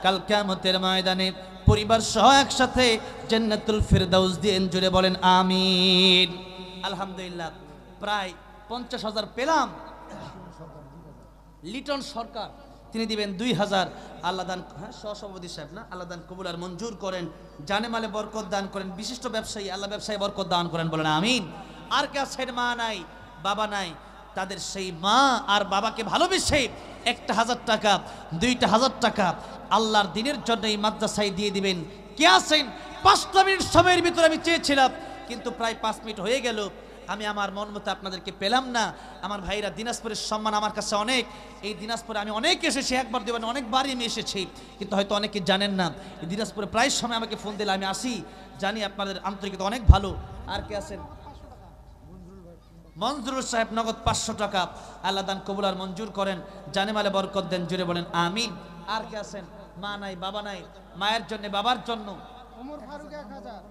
কাল কিয়ামতের ময়দানে পরিবার সহ একসাথে জান্নাতুল ফিরদাউস দেন, জুড়ে বলেন আমিন। আলহামদুলিল্লাহ, প্রায় 50,000 পেলাম। লিটন সরকার তিনি দিবেন 2,000। আল্লাহ দান, সহসভাপতি সাহেব না, আল্লাহ দান কবুল আর মঞ্জুর করেন, জানে মালে বরকত দান করেন, বিশিষ্ট ব্যবসায়ী আল্লাহ ব্যবসায়ী বরকত দান করেন, বলেন আমিন। আর কে আছেন মা নাই বাবা নাই, তাদের সেই মা আর বাবাকে ভালোবেসে 1,000 টাকা 2,000 টাকা আল্লাহর দিনের জন্য এই মাদ্রাসায় দিয়ে দিবেন। কে আছেন? 5 মিনিট সময়ের ভিতরে আমি চেয়েছিলাম, কিন্তু প্রায় 5 মিনিট হয়ে গেল, আমি আমার মন মতো আপনাদেরকে পেলাম না। আমার ভাইরা, দিনাজপুরের সম্মান আমার কাছে অনেক, এই দিনাজপুরে আমি অনেক এসেছি, একবার দেবেন অনেকবারই আমি এসেছি, কিন্তু হয়তো অনেকে জানেন না এই দিনাজপুরে প্রায় সময় আমাকে ফোন দিলে আমি আসি, জানি আপনাদের আন্তরিকতা অনেক ভালো। আর কে আছেন? মঞ্জুরুল সাহেব নগদ 500 টাকা, আল্লাহ দান কবুল আর মঞ্জুর করেন, জানে মালে বরকত দেন, জুড়ে বলেন আমিন। আর কে আছেন? মা নাই বাবা নাই, মায়ের জন্য বাবার জন্য ওমর ফারুক 1,000,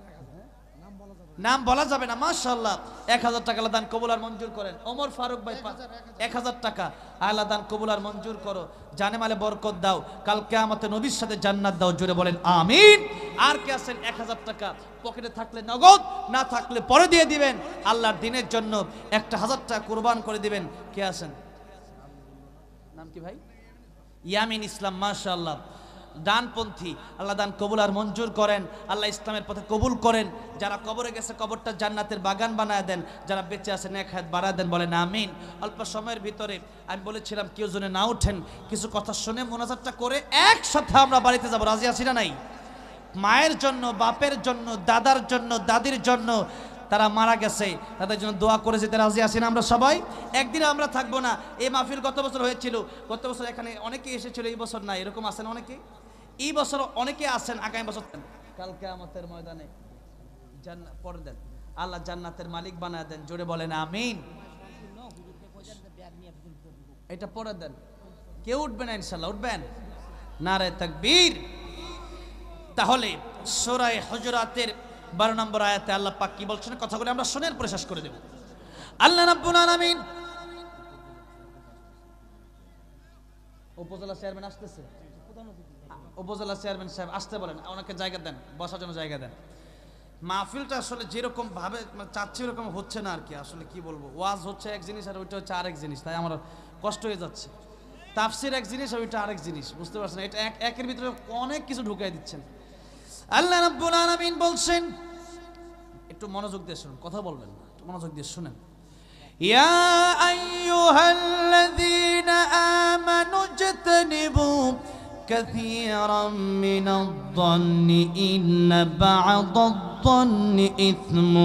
নাম বলা যাবে না, মাশাআল্লাহ 1,000 টাকা আল্লাহ দান কবুল আর মঞ্জুর করেন। ওমর ফারুক ভাই 1,000 টাকা, আল্লাহ দান কবুল আর মঞ্জুর করো, জানে মালে বরকত দাও, কাল কিয়ামতে নবীর সাথে জান্নাত দাও, জুড়ে বলেন আমিন। আর কে আছেন 1,000 টাকা পকেটে থাকলে নগদ, না থাকলে পরে দিয়ে দিবেন, আল্লাহর দিনের জন্য 1,000 টাকা কুরবান করে দিবেন। কে আছেন? নাম কি ভাই? ইয়ামিন ইসলাম, মাশাআল্লাহ ডানপন্থী, আল্লাহ দান কবুল আর মঞ্জুর করেন, আল্লাহ ইসলামের পথে কবুল করেন, যারা কবরে গেছে কবরটা জান্নাতের বাগান বানায় দেন, যারা বেঁচে আছেন নেকহাত বাড়ায় দেন, বলেন আমিন। অল্প সময়ের ভিতরে আমি বলেছিলাম কেউ জনে না উঠেন, কিছু কথা শুনে মোনাজাতটা করে একসাথে আমরা বাড়িতে যাব, রাজি আছি না নাই? মায়ের জন্য, বাপের জন্য, দাদার জন্য, দাদির জন্য, তারা মারা গেছে, তাদের জন্য দোয়া করে যেতে রাজি আছি না আমরা সবাই? একদিন আমরা থাকবো না। এই মাহফিল গত বছর হয়েছিল, গত বছর এখানে অনেকে এসেছিল, এই বছর না, এরকম আছেন অনেকে, এই বছর অনেকে আছেন, আগামী বছর কাল কিয়ামতের ময়দানে জান্নাত পড়ে দেন, আল্লাহ জান্নাতের মালিক বানায় দেন, জোরে বলেন আমিন। এটা পড়ে দেন, কেউ উঠবেন না ইনশাআল্লাহ, উঠবেন? নারে তাকবীর। তাহলে সূরা হুজুরাতের 12 নম্বর আয়াতে আল্লাহ পাক কি বলছেন, কথাগুলো আমরা শুনের পরে শেষ করে দেব। আল্লাহ রাব্বুল আলামিন, উপজেলা চেয়ারম্যান আসতেছে, উপজেলা চেয়ারম্যান সাহেব আসতে বলেন, ওনাকে জায়গা দেন, বসার জন্য জায়গা দেন। মাহফিলটা আসলে যেরকম ভাবে চাচ্ছি ওরকম হচ্ছে না আর কি, আসলে কি বলবো, ওয়াজ হচ্ছে এক জিনিস আর ওইটা হচ্ছে আরেক জিনিস, তাই আমার কষ্ট হয়ে যাচ্ছে। তাফসির এক জিনিস আর ওইটা আরেক জিনিস, বুঝতে পারছেন? এটা একের ভিতরে অনেক কিছু ঢুকাই দিচ্ছেন। আল্লাহ রাব্বুল আলামিন বলছেন, একটু মনোযোগ দিয়ে শুনুন, কথা বলবেন না, একটু মনোযোগ দিয়ে শুনেন। ইয়া আইয়ুহাল্লাযীনা আমানু ইজতানিবু كثيرا من الظن إن بعض الظن إثم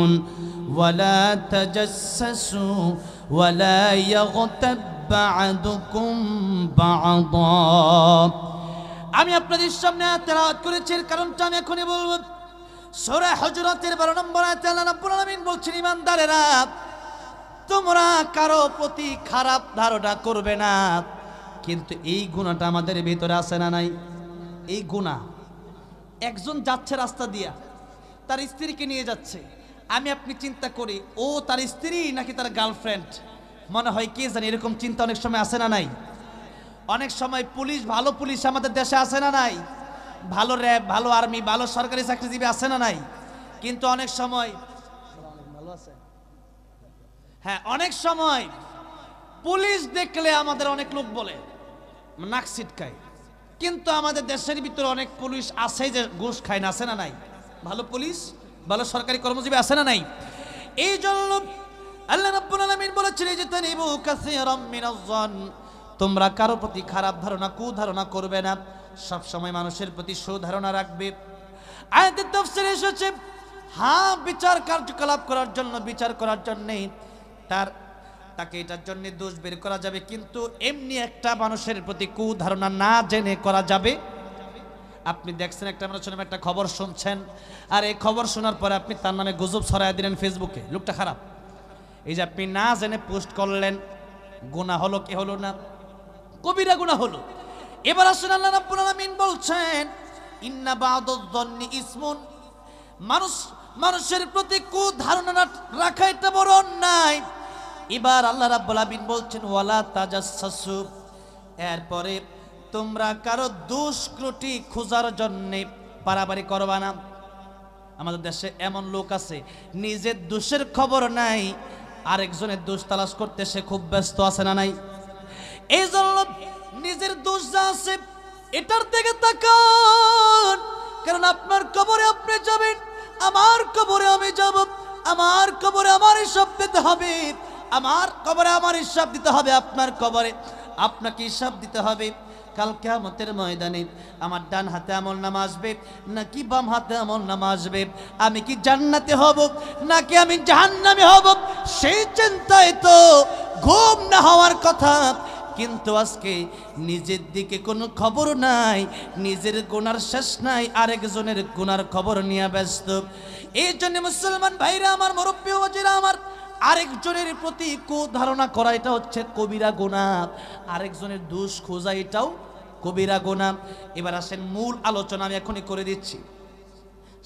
ولا تجسسوا ولا يغتب بعضكم بعضا আমি আপনাদের সামনে তেলাওয়াত করেছি এর কারণটা আমি এখনই বলবো সূরা হুজুরাতের 12 নম্বর আয়াতে আল্লাহ রাব্বুল আলামিন বলছেন ঈমানদারেরা তোমরা কারো প্রতি খারাপ ধারণা করবে না কিন্তু এই গুনাহটা আমাদের ভিতরে আছে না নাই এই গুনাহ একজন যাচ্ছে রাস্তা দিয়া তার স্ত্রীকে নিয়ে যাচ্ছে আমি আপনি চিন্তা করি ও তার স্ত্রী নাকি তার গার্লফ্রেন্ড মনে হয় কে জানি এরকম চিন্তা অনেক সময় আসে না নাই অনেক সময় পুলিশ ভালো পুলিশ আমাদের দেশে আসে না নাই ভালো র‍্যাব ভালো আর্মি ভালো সরকারি চাকরিজীবী আসে না নাই কিন্তু অনেক সময় ভালো আছে হ্যাঁ অনেক সময় পুলিশ দেখলে আমাদের অনেক লোক বলে নাক ছিটকায় কিন্তু আমাদের দেশের ভিতরে অনেক পুলিশ আছে যে ঘুষ খায় না আছে না নাই ভালো পুলিশ ভালো সরকারি কর্মজীবী আছে না নাই এই জন্য আল্লাহ রাব্বুল আলামিন বলেছেন যে তানিবু কাসীরাম মিনাজ-জন তোমরা কারো প্রতি খারাপ ধারণা কুধারণা করবে না সব সময় মানুষের প্রতি সুধারণা রাখবে আয়াতের তাফসীরে এসেছে হ্যাঁ বিচার কার্যকলাপ করার জন্য বিচার করার জন্য তাকে এটার জন্য দোষ বের করা যাবে কিন্তু এমনি একটা মানুষের প্রতি কুধারণা না জেনে করা যাবে আপনি দেখছেন একটা মানুষের নামে একটা খবর শুনছেন আর এই খবর শোনার পরে আপনি তার নামে গুজব ছড়ায় দিলেন ফেসবুকে লোকটা খারাপ এই যে আপনি না জেনে পোস্ট করলেন গুনাহ হলো কি হলো না কবিরা গুনাহ হলো এবার আসলে আল্লাহ রাব্বুল আলামিন বলছেন ইন্না বা'দায-যন্নি ইসমুন মানুষের প্রতি কুধারণা রাখা এটা বড় অন্যায় এবার আল্লাহ রাব্বুল আলামিন বলছেন ওয়ালা তাজাসসু এরপরে তোমরা কারো দোষ ত্রুটি খোঁজার জন্য পারাবারি করবা না আমাদের দেশে এমন লোক আছে নিজের দোষের খবর নাই আরেকজনের দোষ তালাশ করতে সে খুব ব্যস্ত আছে না নাই এই জন্য নিজের দোষ যা আছে এটার দিকে তাকান কারণ আপনার কবরে আপনি যাবেন আমার কবরে আমি যাব আমার কবরে আমার হিসাব দিতে হবে আমার কবরে আমার হিসাব দিতে হবে আপনার কবরে আপনাকে হিসাব দিতে হবে কাল কিয়ামতের ময়দানে আমার ডান হাতে আমলনামা আসবে নাকি বাম হাতে আমলনামা আসবে আমি কি জান্নাতে হব নাকি আমি জাহান্নামে হব সেই চিন্তায় তো ঘুম না হওয়ার কথা কিন্তু আজকে নিজের দিকে কোনো খবর নাই নিজের গুনার শেষ নাই আরেকজনের গুনার খবর নিয়ে ব্যস্ত এই জন্য মুসলমান ভাইরা আমার মুরব্বি ওয়াজিরা আমার আরেকজনের প্রতি কুধারণা করা এটা হচ্ছে কবিরা গুনাহ আরেকজনের দোষ খোঁজা এটাও কবিরা গুনাহ এবার আসেন মূল আলোচনা আমি এখনই করে দিচ্ছি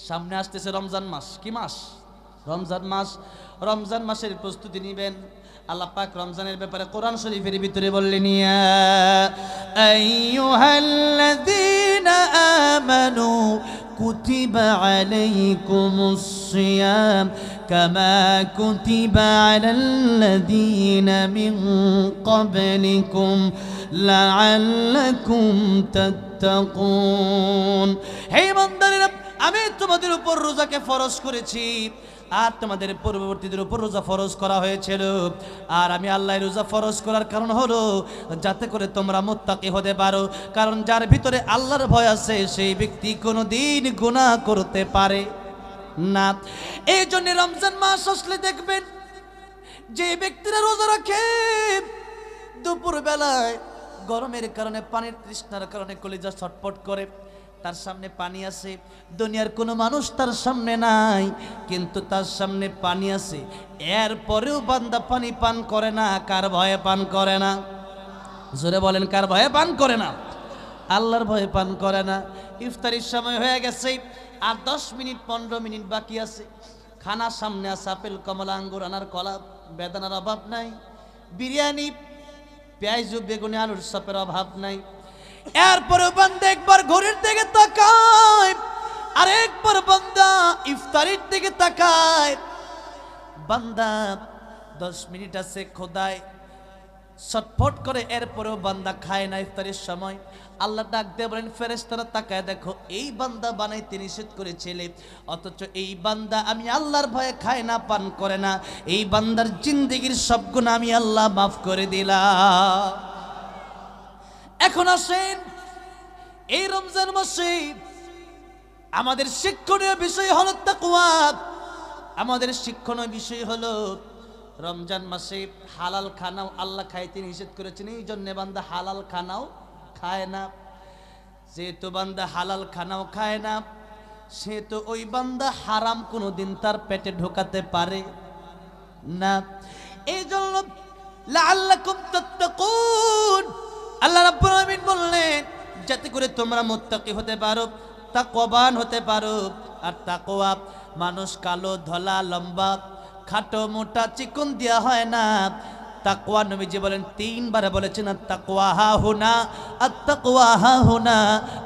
সামনে আসতেছে রমজান মাস কি মাস রমজান মাসের প্রস্তুতি নেবেন আল্লাহ পাক রমজানের ব্যাপারে কোরআন শরীফের ভিতরে বললেন ইয়া আইয়ুহাল্লাযীনা আমানু কুতিবা আলাইকুমুস সিয়াম কামা কুতিবা আলাল্লাযীনা মিন ক্বাবলিকুম লাআল্লাকুম তাত্তাকুন হে বান্দারা আমি তোমাদের উপর রোজাকে ফরজ করেছি আর তোমাদের পূর্ববর্তীদের উপর রোজা ফরজ করা হয়েছিল আর আমি আল্লাহ রোজা ফরজ করার কারণ হলো যাতে করে তোমরা মুত্তাকি হতে পারো কারণ যার ভিতরে আল্লাহর ভয় আছে সেই ব্যক্তি কোনোদিন গুনাহ করতে পারে না এই জন্য রমজান মাস আসলে দেখবেন যে ব্যক্তিরা রোজা রাখে দুপুর বেলায় গরমের কারণে পানির তৃষ্ণার কারণে কলিজা ছটফট করে তার সামনে পানি আছে দুনিয়ার কোনো মানুষ তার সামনে নাই কিন্তু তার সামনে পানি আছে এরপরেও বান্দা পানি পান করে না কার ভয়ে পান করে না জোরে বলেন কার ভয়ে পান করে না আল্লাহর ভয়ে পান করে না ইফতারির সময় হয়ে গেছে আর 10 মিনিট 15 মিনিট বাকি আছে খানা সামনে আছে আপেল কমলা আঙ্গুর আনার কলা বেদানার অভাব নাই বিরিয়ানি পেঁয়াজ বেগুনি আলুর চপের অভাব নাই এরপরে বান্দা একবার ঘড়ির দিকে তাকায় আর একবার বান্দা ইফতারির দিকে তাকায় বান্দা 10 মিনিট আছে খোদায় ছটফট করে এরপরেও বান্দা খায় না ইফতারের সময় আল্লাহ ডাক দিয়ে বলেন ফেরেশতারা তাকায় দেখো এই বান্দা বানাইতে নিষেধ করেছিলে অথচ এই বান্দা আমি আল্লাহর ভয়ে খায় না পান করে না এই বান্দার জিন্দেগির সব গুনাহ আমি আল্লাহ মাফ করে দিলাম এখন আসেন এই রমজান মাসে আমাদের শিক্ষণীয় বিষয় হলো তাকওয়া। আমাদের শিক্ষণীয় বিষয় হলো রমজান মাসে হালাল খানাও আল্লাহ খাইতে নিষেধ করেছেন, এই জন্য বান্দা হালাল খানাও খায় না। যেহেতু বান্দা হালাল খানাও খায় না, সেহেতু ওই বান্দা হারাম কোনোদিন তার পেটে ঢোকাতে পারে না। এই জন্য লাআল্লাকুম তাত্তাকুন, আল্লাহ রাব্বুল আলামিন বললেন যাতে করে তোমরা মুত্তাকি হতে পারো, তাকওয়াবান হতে পারো। আর তাকওয়া মানুষ কালো ধলা লম্বা খাটো মোটা চিকন দেয়া হয় না। তাকওয়া নবীজি বলেন 3 বার বলেছেন, আত-তাকওয়া হা হুনা, আত-তাকওয়া হা হুনা,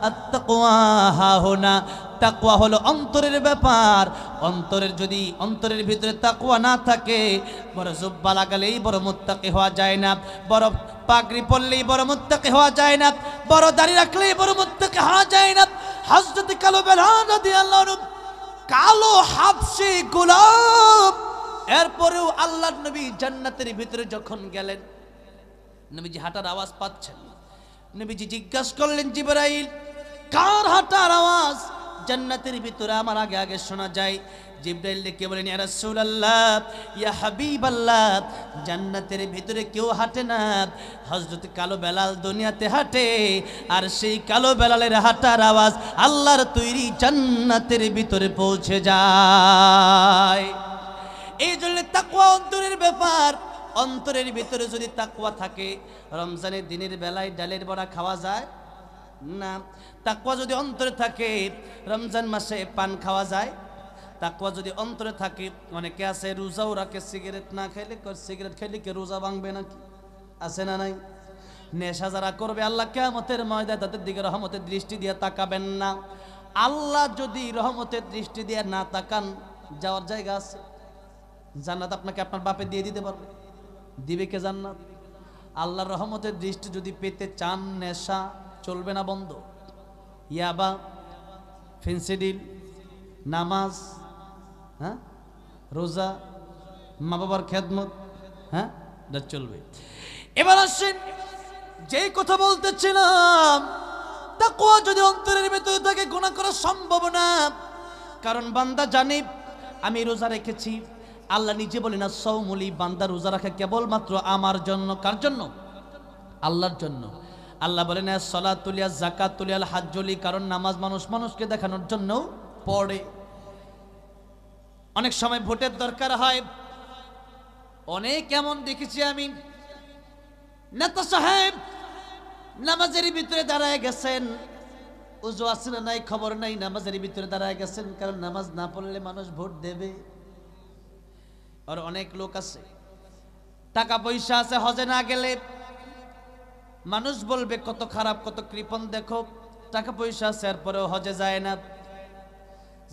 আত-তাকওয়া হা হুনা। তাকওয়া হলো অন্তরের ব্যাপার। অন্তরের ভিতরে তাকওয়া না থাকে, বড় জুব্বা লাগালেই বড় মুত্তাকি হওয়া যায় না, বড় পাগড়ি পরলেই বড় মুত্তাকি হওয়া যায় না, বড় দাড়ি রাখলেই বড় মুত্তাকি হওয়া যায় না। হযরত কালো বেলাল রাদিয়াল্লাহু আনহু কালো হাবশী গোলাম, এরপরেও আল্লাহর নবী জান্নাতের ভিতরে যখন গেলেন, নবীজি হাঁটার আওয়াজ পাচ্ছেন। নবীজি জিজ্ঞাসা করলেন, জিবরাইল কার হাঁটার আওয়াজ জান্নাতের ভিতরে আমার আগে আগে শোনা যায়? জিবরাইল ডেকে বলেন, ইয়া রাসূলুল্লাহ, ইয়া হাবিবাল্লাহ, জান্নাতের ভিতরে কেউ হাঁটে না, হযরত কালো বেলাল দুনিয়াতে হাঁটে। আর সেই কালো বেলালের হাঁটার আওয়াজ আল্লাহর তৈরি জান্নাতের ভিতরে পৌঁছে যায়। এই জন্য তাকওয়া অন্তরের ব্যাপার। অন্তরের ভিতরে যদি তাকওয়া থাকে, রমজানের দিনের বেলায় ডালের বড়া খাওয়া যায় না। তাকওয়া যদি অন্তরে থাকে, রমজান মাসে পান খাওয়া যায়। তাকওয়া যদি অন্তরে থাকে, অনেকে আছে রোজাও রাখে, সিগারেট না খাইলে, সিগারেট খাইলে কি রোজা ভাঙবে নাকি? আছে না নাই? নেশা যারা করবে আল্লাহ কিয়ামতের ময়দানে তাদের দিকে রহমতের দৃষ্টি দিয়ে তাকাবেন না। আল্লাহ যদি রহমতের দৃষ্টি দিয়ে না তাকান, যাওয়ার জায়গা আছে। জান্নাত আপনাকে আপনার বাপে দিয়ে দিতে পারবে, দিবে কে জান্নাত? আল্লাহর রহমতের দৃষ্টি যদি পেতে চান, নেশা চলবে না, বন্ধ। ইয়াবা, ফেন্সিডিল, নামাজ, হ্যাঁ, রোজা, মা বাবার খেদমত, হ্যাঁ, এটা চলবে। এবার আসেন, যেই কথা বলতেছিলাম, তাকওয়া যদি অন্তরের ভিতরে থাকে, গুনাহ করা সম্ভব না। কারণ বান্দা জানে আমি রোজা রেখেছি। আল্লাহ নিজে বলেন, আস-সাওমুলি, বান্দা রোজা রাখে কেবলমাত্র আমার জন্য। কার জন্য? আল্লাহর জন্য। আল্লাহ বলেন, আস-সালাতুল ইয়া যাকাতুল ইয়া হাজ্জুলি, কারণ নামাজ মানুষকে দেখানোর জন্য পড়ে। অনেক সময় ভোটের দরকার হয়, অনেক এমন দেখেছি আমি, নেতা সাহেব নামাজের ভিতরে দাঁড়ায় গেছেন, উজু আছে না নাই খবর নাই, নামাজের ভিতরে দাঁড়ায় গেছেন, কারণ নামাজ না পড়লে মানুষ ভোট দেবে। আর অনেক লোক আছে, টাকা পয়সা আছে, হজে না গেলে মানুষ বলবে কত খারাপ, কত কৃপণ, দেখো টাকা পয়সা আছে এরপরেও হজে যায় না।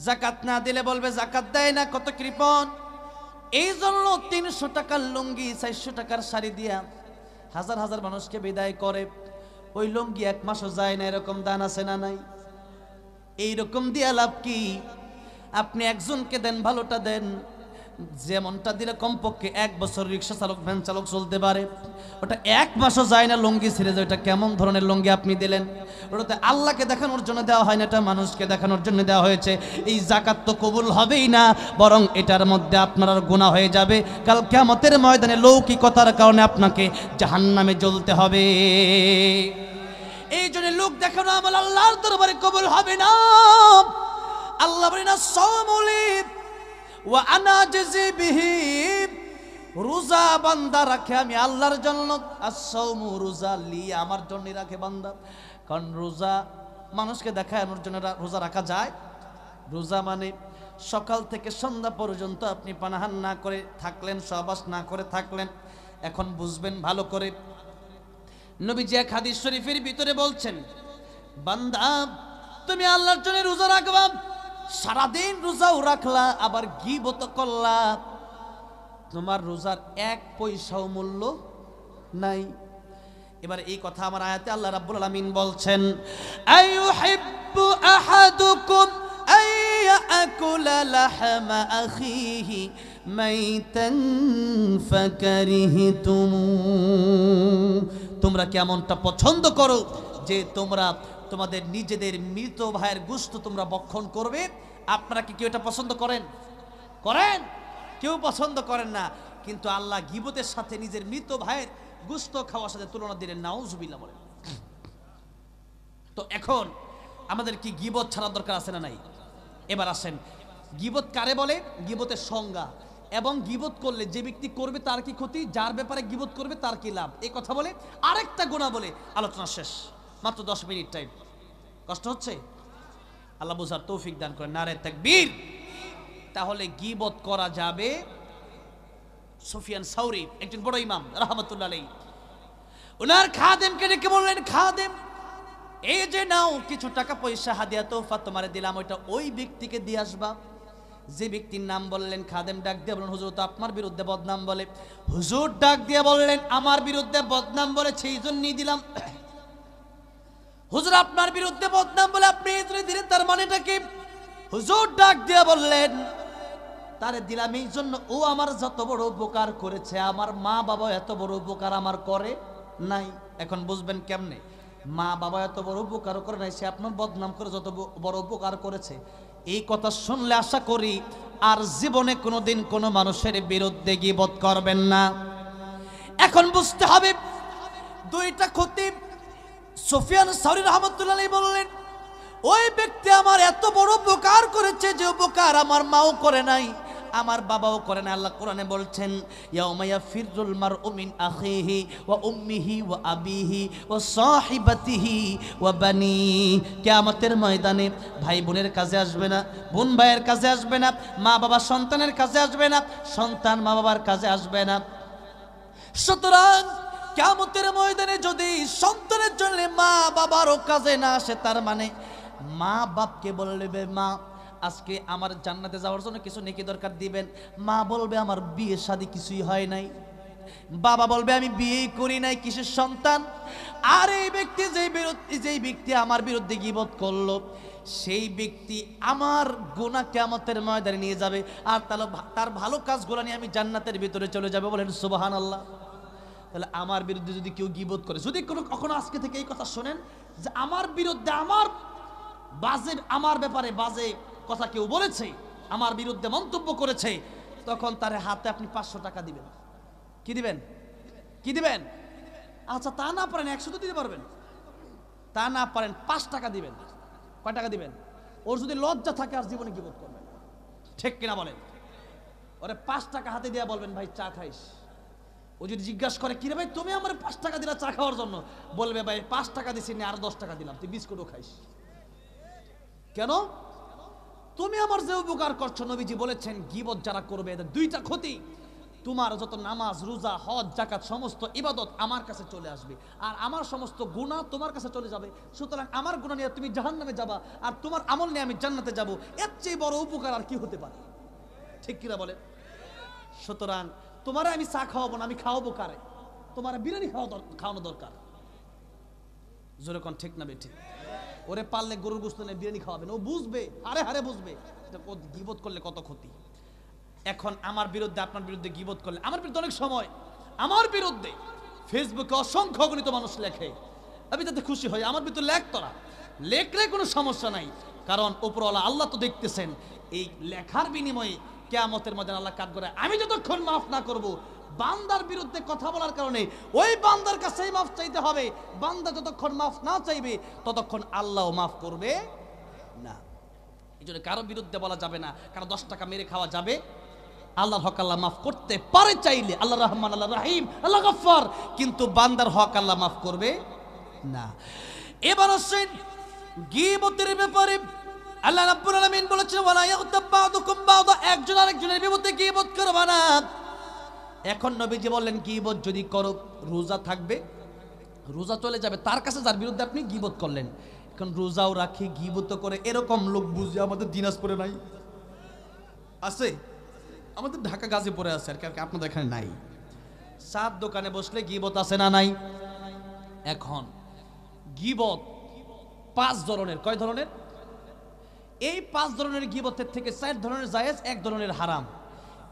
যাকাত না দিলে বলবে জাকাত দেয় না, কত কৃপণ। এই জন্য 300 টাকার লুঙ্গি, 400 টাকার শাড়ি দিয়া হাজার হাজার মানুষকে বিদায় করে। ওই লুঙ্গি 1 মাসও যায় না, এরকম দান আছে না নাই? এইরকম দিয়া লাভ কি? আপনি একজনকে দেন, ভালোটা দেন, যেমনটা দিলে কমপক্ষে 1 বছর রিক্সা চালক, ভ্যান চালক চলতে পারে। ওটা 1 মাসও যায় না, লুঙ্গি ছিঁড়ে যায়। ওটা কেমন ধরনের লুঙ্গি আপনি দিলেন? ওটাতে আল্লাহকে দেখানোর জন্য দেওয়া হয় না, এটা মানুষকে দেখানোর জন্য দেওয়া হয়েছে। এই যাকাত তো কবুল হবেই না, বরং এটার মধ্যে আপনার আর গুনাহ হয়ে যাবে। কাল কিয়ামতের ময়দানে লৌকিকতার কারণে আপনাকে জাহান্নামে জ্বলতে হবে। এই জন্য লোক দেখানো আমল আল্লাহর দরবারে কবুল হবে না। আল্লাহ বলেন, আস-সাওমুলি ওয়া আনা আজজি বিহি, রোজা বান্দা রাখে আমি আল্লাহর জন্য। আস-সাওমু, রোজা লি, আমার জন্য রাখে বান্দা। কারণ রোজা মানুষকে দেখানোর জন্য রোজা রাখা যায়। রোজা মানে সকাল থেকে সন্ধ্যা পর্যন্ত আপনি পানাহার না করে থাকলেন, সহবাস না করে থাকলেন। এখন বুঝবেন ভালো করে, নবীজি এক হাদিস শরীফের ভিতরে বলছেন, বান্দা তুমি আল্লাহর জন্য রোজা রাখবা, সারাদিন রোজাও রাখলা, আবার গীবত করলা, তোমার রোজার 1 পয়সাও মূল্য নাই। এবার এই কথা আমার আয়াতে আল্লাহ রাব্বুল আলামিন বলছেন, আইয়ুহিব্বু আহাদুকুম আইয়াকুলা লাহমা আখিহি মাইতান ফাকারিহতুম। তোমরা কেমনটা পছন্দ করো যে তোমাদের নিজেদের মৃত ভাইয়ের গোশত তোমরা ভক্ষণ করবে। আপনারা কি কেউ এটা পছন্দ করেন? করেন? কেউ পছন্দ করেন না, কিন্তু আল্লাহ গীবতের সাথে নিজের মৃত ভাইয়ের গোশত খাওয়ার সাথে তুলনা দিলেন, নাউজুবিল্লাহ বলেন। তো এখন আমাদের কি গীবত ছাড়া দরকার আছে না নাই? এবার আসেন, গীবত কারে বলে, গীবতের সংজ্ঞা, এবং গীবত করলে যে ব্যক্তি করবে তার কি ক্ষতি, যার ব্যাপারে গীবত করবে তার কি লাভ, এই কথা বলে আরেকটা গুনাহ বলে আলোচনা শেষ। মাত্র 10 মিনিট টাইম, কষ্ট হচ্ছে? আল্লাহ বুঝার তৌফিক দান করেন। নারে তাকবীর। তাহলে গীবত করা যাবে। সুফিয়ান সাউরি একজন বড় ইমাম রাহমাতুল্লাহ আলাইহি, ওনার খাদেমকে ডেকে বললেন, খাদেম এই যে নাও কিছু টাকা পয়সা হাদিয়া তোফা তোমারে দিলাম, ওইটা ওই ব্যক্তিকে দিয়ে আসবা। যে ব্যক্তির নাম বললেন, খাদেম ডাক দিয়ে বললেন, হুজুর তো আপনার বিরুদ্ধে বদনাম বলে। হুজুর ডাক দিয়ে বললেন, আমার বিরুদ্ধে বদনাম বলে সেই জন্যই দিলাম। হুজুর আপনার বিরুদ্ধে বদনাম বলে আপনি এই জন্য দিলেন, তার মানেটা কি? হুজুর ডাক দিয়ে বললেন, তারে দিলাম এই জন্য ও আমার যত বড় উপকার করেছে, আমার মা বাবা এত বড় উপকার আমার করে নাই। এখন বুঝবেন কেমনে? মা বাবা এত বড় উপকার করে নাই, সে আপনার বদনাম করে যত বড় উপকার করেছে। এই কথা শুনলে আশা করি আর জীবনে কোনোদিন কোনো মানুষের বিরুদ্ধে গীবত করবেন না। এখন বুঝতে হবে দুইটা ক্ষতি। সুফিয়ান সাউরি রাহমাতুল্লাহ আলাইহি বললেন, ওই ব্যক্তি আমার এত বড় উপকার করেছে যে উপকার আমার মাও করে নাই, আমার বাবাও করে না। আল্লাহ কোরআনে বলছেন, ইয়াউমা ইয়াফিরুল মারউ মিন আখিহি ওয়া উম্মিহি ওয়া আবিহি ওয়া সাহিবাতিহি ওয়া বানি। কিয়ামতের ময়দানে ভাই বোনের কাছে আসবে না, বোন ভাইয়ের কাছে আসবে না, মা বাবা সন্তানের কাছে আসবে না, সন্তান মা বাবার কাছে আসবে না। সুতরাং কিয়ামতের ময়দানে যদি সন্তানের জন্য মা বাবারও কাজে না আসে, তার মানে মা বাপকে বলবে, মা আজকে আমার জান্নাতে যাওয়ার জন্য কিছু নেকি দরকার দিবেন। মা বলবে, আমার বিয়ে শাদী কিছুই হয় নাই। বাবা বলবে, আমি বিয়েই করি নাই, কিসের সন্তান। আর এই ব্যক্তি যেই ব্যক্তি আমার বিরুদ্ধে গীবত করলো, সেই ব্যক্তি আমার গুনাহ কিয়ামতের ময়দানে নিয়ে যাবে, আর তার ভালো কাজগুলো নিয়ে আমি জান্নাতের ভিতরে চলে যাবে। বলেন সুবহানাল্লাহ। তাহলে আমার বিরুদ্ধে যদি কেউ গীবত করে, যদি কখনো আজকে থেকে এই কথা শোনেন যে আমার বিরুদ্ধে আমার ব্যাপারে বাজে কথা কেউ বলেছে, আমার বিরুদ্ধে মন্তব্য করেছে, তখন তার হাতে আপনি 500 টাকা দিবেন। কি দিবেন? কি দিবেন? আচ্ছা, তা না পারেন 100 তো দিতে পারবেন, তা না পারেন 5 টাকা দিবেন। কয় টাকা দিবেন? ওর যদি লজ্জা থাকে আর জীবনে গীবত করবেন, ঠিক কিনা বলেন? ওরে 5 টাকা হাতে দিয়ে বলবেন, ভাই চা খাইস। ও যদি জিজ্ঞাসা করে, কি রে ভাই তুমি আমার 5 টাকা দিলা চা খাওয়ার জন্য, বলবে, ভাই 5 টাকা দিছি না, আর 10 টাকা দিলাম, তুই বিস্কুটও খাইস। কেন? তুমি আমার যে উপকার করছো, নবীজি বলেছেন গীবত যারা করবে এদের দুইটা ক্ষতি। তোমার যত নামাজ, রোজা, হজ, যাকাত সমস্ত ইবাদত আমার কাছে চলে আসবে, আর আমার সমস্ত গুনাহ তোমার কাছে চলে যাবে। সুতরাং আমার গুনাহ নিয়ে তুমি জাহান্নামে যাবা, আর তোমার আমল নিয়ে আমি জান্নাতে যাব। এর চেয়ে বড় উপকার আর কি হতে পারে? ঠিক কিনা বলে? সুতরাং তোমার আমি চা খাওয়াবো না, আমি খাওয়াবো কারে? তোমার বিরিয়ানি খাওয়ানো দরকার। জোরে কোন ঠিক না বেঠিক? ওরে পারলে গরুর গোশত নিয়ে বিরিয়ানি খাওয়াবেন, ও বুঝবে, হারে হারে বুঝবে গীবত করলে কত ক্ষতি। এখন আমার বিরুদ্ধে, আপনার বিরুদ্ধে গীবত করলে, আমার বিরুদ্ধে অনেক সময় আমার বিরুদ্ধে ফেসবুকে অসংখ্য অগণিত মানুষ লেখে, আমি তাতে খুশি হই। আমার বিরুদ্ধে লেখ, তোরা লেখলে কোনো সমস্যা নাই, কারণ উপরওয়ালা আল্লাহ তো দেখতেছেন। এই লেখার বিনিময়ে কিয়ামতের মধ্যে আল্লাহ কাজ করে, আমি যতক্ষণ মাফ না করব, বান্দার বিরুদ্ধে কথা বলার কারণে ওই বান্দার কাছেই মাফ চাইতে হবে। বান্দা যতক্ষণ মাফ না চাইবে, ততক্ষণ আল্লাহ মাফ করবে না। এই জন্য কারো বিরুদ্ধে বলা যাবে না, কারো 10 টাকা মেরে খাওয়া যাবে। আল্লাহর হক আল্লাহ মাফ করতে পারে চাইলে, আল্লাহ রহমান, আল্লাহ রাহিম, আল্লাহ গফফার, কিন্তু বান্দার হক আল্লাহ মাফ করবে না। এবার আসেন গীবতের ব্যাপারে। আল্লাহ রাব্বুল আলামিন বলেছেন, ওয়ালা ইয়াগতাব বা'দুকুম বা'দা, একজন আরেকজনের বিরুদ্ধে গীবত করবে না। এখন নবীজি বললেন, গীবত যদি করো, রোজা থাকবে, রোজা চলে যাবে তার কাছে যার বিরুদ্ধে আপনি গীবত করলেন। এখন রোজাও রাখি, গীবত করে, এরকম লোক বুঝি আমাদের দিনাজপুরে নাই? আছে, আমাদের ঢাকা গাজীপুরে আছে, আর কি আপনাদের এখানে নাই? চার দোকানে বসলে গীবত আছে না নাই? এখন গীবত 5 ধরনের। কয় ধরনের? এই 5 ধরনের গীবতের থেকে 4 ধরনের জায়েজ, 1 ধরনের হারাম।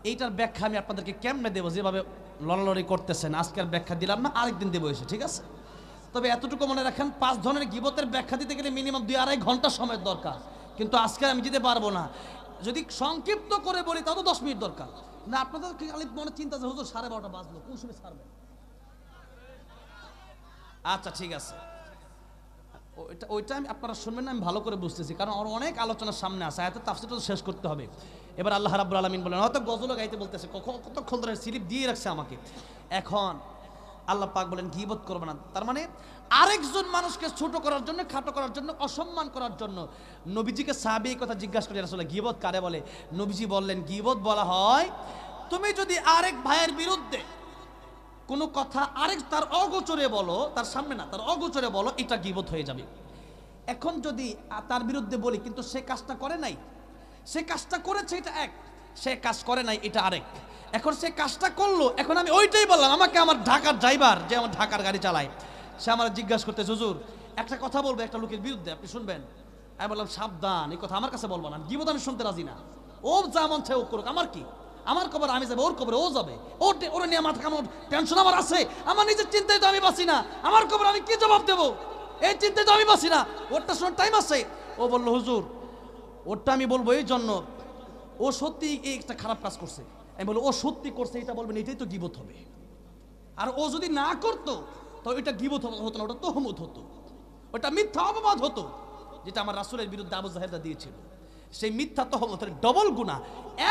এইটার ব্যাখ্যা আমি আপনাদেরকে কেমনে দেবো, যেভাবে লড়ালড়ি করতেছেন, আজকের ব্যাখ্যা দিলাম না, আরেকদিন দেবো এসে, ঠিক আছে? তবে এতটুকু মনে রাখেন, 5 ধরনের গীবতের ব্যাখ্যা দিতে গেলে মিনিমাম 2-2.5 ঘন্টা সময়ের দরকার, কিন্তু আজকে আমি দিতে পারবো না। যদি সংক্ষিপ্ত করে বলি তাও তো 10 মিনিট দরকার না। আপনাদের খালি মনে চিন্তা আছে হুজুর 12:30 বাজলো, কোন সময় ছাড়বেন? আচ্ছা ঠিক আছে, ওইটা আমি আপনারা শুনবেন না, আমি ভালো করে বুঝতেছি, কারণ আর অনেক আলোচনার সামনে আছে, আয়াতের তাফসীরটা তো শেষ করতে হবে। এবার আল্লাহ রাব্বুল আলামিন বলেন, হয়তো গজলও গাইতে বলতেছে, কতক্ষণ ধরে স্লিপ দিয়ে রাখছে আমাকে। এখন আল্লাহ পাক বলেন গীবত করবে না, তার মানে আরেকজন মানুষকে ছোট করার জন্য, খাটো করার জন্য, অসম্মান করার জন্য। নবীজিকে সাহাবী এই কথা জিজ্ঞাসা করে, রাসূল গীবত কারে বলে? নবীজি বললেন গীবত বলা হয় তুমি যদি আরেক ভাইয়ের বিরুদ্ধে কোনো কথা তার অগোচরে বলো, তার সামনে না, তার অগোচরে বলো, এটা গীবত হয়ে যাবে। এখন যদি তার বিরুদ্ধে বলি কিন্তু সে কাজটা করে নাই, সে কাজটা করেছে এটা এক, সে কাজ করে নাই এটা আরেক। এখন সে কাজটা করলো, এখন আমি ওইটাই বললাম, আমাকে আমার ঢাকার ড্রাইভার যে আমার ঢাকার গাড়ি চালায়, সে আমার জিজ্ঞাসা করতে, হুজুর একটা কথা বলবো একটা লোকের বিরুদ্ধে, আপনি শুনবেন? আমি বললাম সাবধান, এই কথা আমার কাছে বলবো না, গীবত আমি শুনতে রাজি না। ও যা মন চায় ও করুক, আমার কি? আমার কবর আমি যাবো, ওর কবরে ও যাবে, ওর নিয়ে মাথা কামড় টেনশন আমার আছে, আমার নিজের চিন্তায় তো আমি বাঁচি না, আমার কবর আমি কি জবাব দেবো, এই চিন্তায় তো আমি বাঁচি না, ওরটা শোনার টাইম আছে। ও বললো হুজুর ওরটা আমি বলবো এই জন্য, ও সত্যি এই একটা খারাপ কাজ করছে। আমি বলবো ও সত্যি করছে এটা বলবেন, এটাই তো গীবত হবে। আর ও যদি না করতো তো এটা গীবত হতো না, ওটা তহমত হতো, ওটা মিথ্যা অপবাদ হতো, যেটা আমার রাসূলের বিরুদ্ধে আবু জাহেলরা দিয়েছিল। সেই মিথ্যা তহমতের ডবল গুনাহ,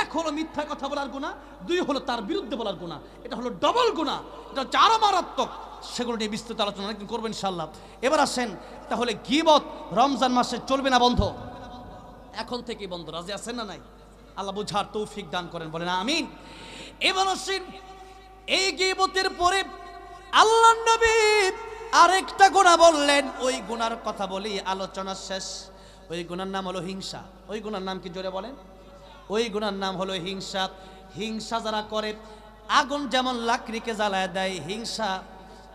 এক হলো মিথ্যা কথা বলার গুনাহ, দুই হলো তার বিরুদ্ধে বলার গুনাহ, এটা হলো ডবল গুনাহ, এটা হচ্ছে আরো মারাত্মক। সেগুলো নিয়ে বিস্তৃত আলোচনা একদিন করবো ইনশাআল্লাহ। এবার আসেন, তাহলে গীবত রমজান মাসে চলবে না বন্ধ? এখন থেকেই বন্ধ। রাজি আছেন না নাই? আল্লাহ বুঝার তৌফিক দান করেন, বলেন আমিন। এবার আসেন, এই গীবতের পরে আল্লাহর নবী আরেকটা গুনাহ বললেন, ওই গুনার কথা বলি, আলোচনা শেষ। ওই গুনার নাম হলো হিংসা। ওই গুনার নাম কি জোরে বলেন? ওই গুনার নাম হলো হিংসা। হিংসা যারা করে, আগুন যেমন লাকড়িকে জ্বালায় দেয়, হিংসা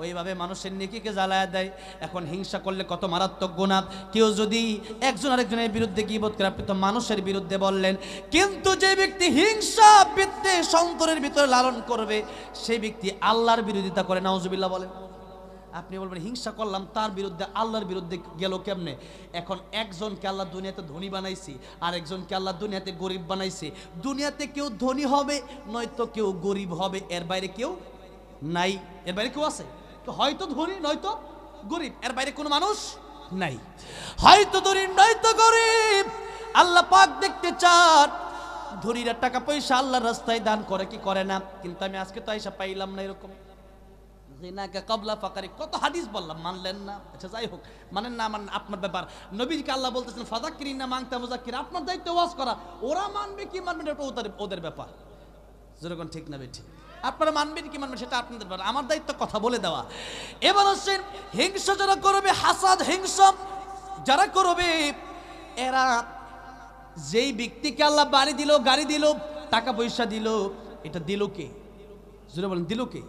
ওইভাবে মানুষের নেকিকে জ্বালায় দেয়। এখন হিংসা করলে কত মারাত্মক গুনাহ। কেউ যদি একজন আরেকজনের বিরুদ্ধে গীবত করে, আপনি তো মানুষের বিরুদ্ধে বললেন, কিন্তু যে ব্যক্তি হিংসা বিদ্বেষ অন্তরের ভিতরে লালন করবে, সেই ব্যক্তি আল্লাহর বিরোধিতা করে। নাউজুবিল্লাহ বলেন। আপনি বলবেন হিংসা করলাম, তার বিরুদ্ধে আল্লাহর বিরুদ্ধে গেল কেমনে? এখন একজনকে আল্লাহ দুনিয়াতে ধনী বানাইছি, আর একজনকে আল্লাহ দুনিয়াতে গরিব বানাইছে। দুনিয়াতে কেউ ধনী হবে, নয়তো কেউ গরিব হবে, এর বাইরে কেউ নাই। এর বাইরে কেউ আছে? তো হয়তো ধনী নয়তো গরিব, এর বাইরে কোনো মানুষ নাই। হয়তো ধনী নয়তো গরিব। আল্লাহ পাক দেখতে চান ধনীরা টাকা পয়সা আল্লাহর রাস্তায় দান করে কি করে না। কিন্তু আমি আজকে তো আইসা পাইলাম না এরকম। কত হাদিস বললাম, মানলেন না। আচ্ছা যাই হোক, মানেন না মানেন আপনার ব্যাপার। নবীকে আল্লাহ বলতেছেন ফাযাক্কিরিন না মাংতা মুযাক্কির, আপনার দায়িত্ব ওয়াজ করা। ওরা মানবে কি মানবে না ওদের ব্যাপার। যেরকম ঠিক না বেঠিক, আপনারা মানবেন কি মানবেন সেটা আপনাদের ব্যাপার, আমার দায়িত্ব কথা বলে দেওয়া। এবার হচ্ছেন হিংসা যারা করবে, হাসাদ হিংসা যারা করবে, এরা যেই ব্যক্তিকে আল্লাহ বাড়ি দিল, গাড়ি দিল, টাকা পয়সা দিল, এটা দিল কে? জোরে বলেন, দিল কে?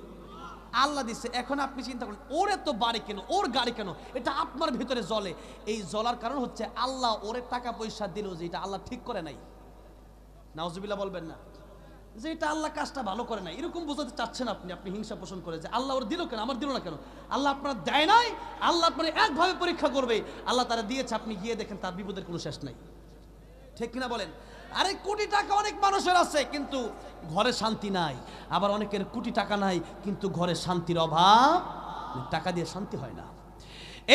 আল্লাহ দিচ্ছে। এখন আপনি চিন্তা করেন, ওর এত বাড়ি কেন, ওর গাড়ি কেন, এটা আপনার ভিতরে জ্বলে। এই জ্বলার কারণ হচ্ছে আল্লাহ ওরে টাকা পয়সা দিল, যে এটা আল্লাহ ঠিক করে নাই। নাউজুবিল্লাহ বলবেন না, যে এটা আল্লাহ কাজটা ভালো করে নাই, এরকম বোঝাতে চাচ্ছেন আপনি। আপনি হিংসা পোষণ করে যে আল্লাহ ওর দিল কেন, আমার দিল না কেন? আল্লাহ আপনার দেয় নাই, আল্লাহ আপনার একভাবে পরীক্ষা করবে। আল্লাহ তারা দিয়েছে, আপনি গিয়ে দেখেন তার বিপদের কোনো শেষ নাই। ঠিক কিনা বলেন? আরে কোটি টাকা অনেক মানুষের আছে, কিন্তু ঘরে শান্তি নাই। আবার অনেকের কোটি টাকা নাই, কিন্তু ঘরে শান্তির অভাব, টাকা দিয়ে শান্তি হয় না।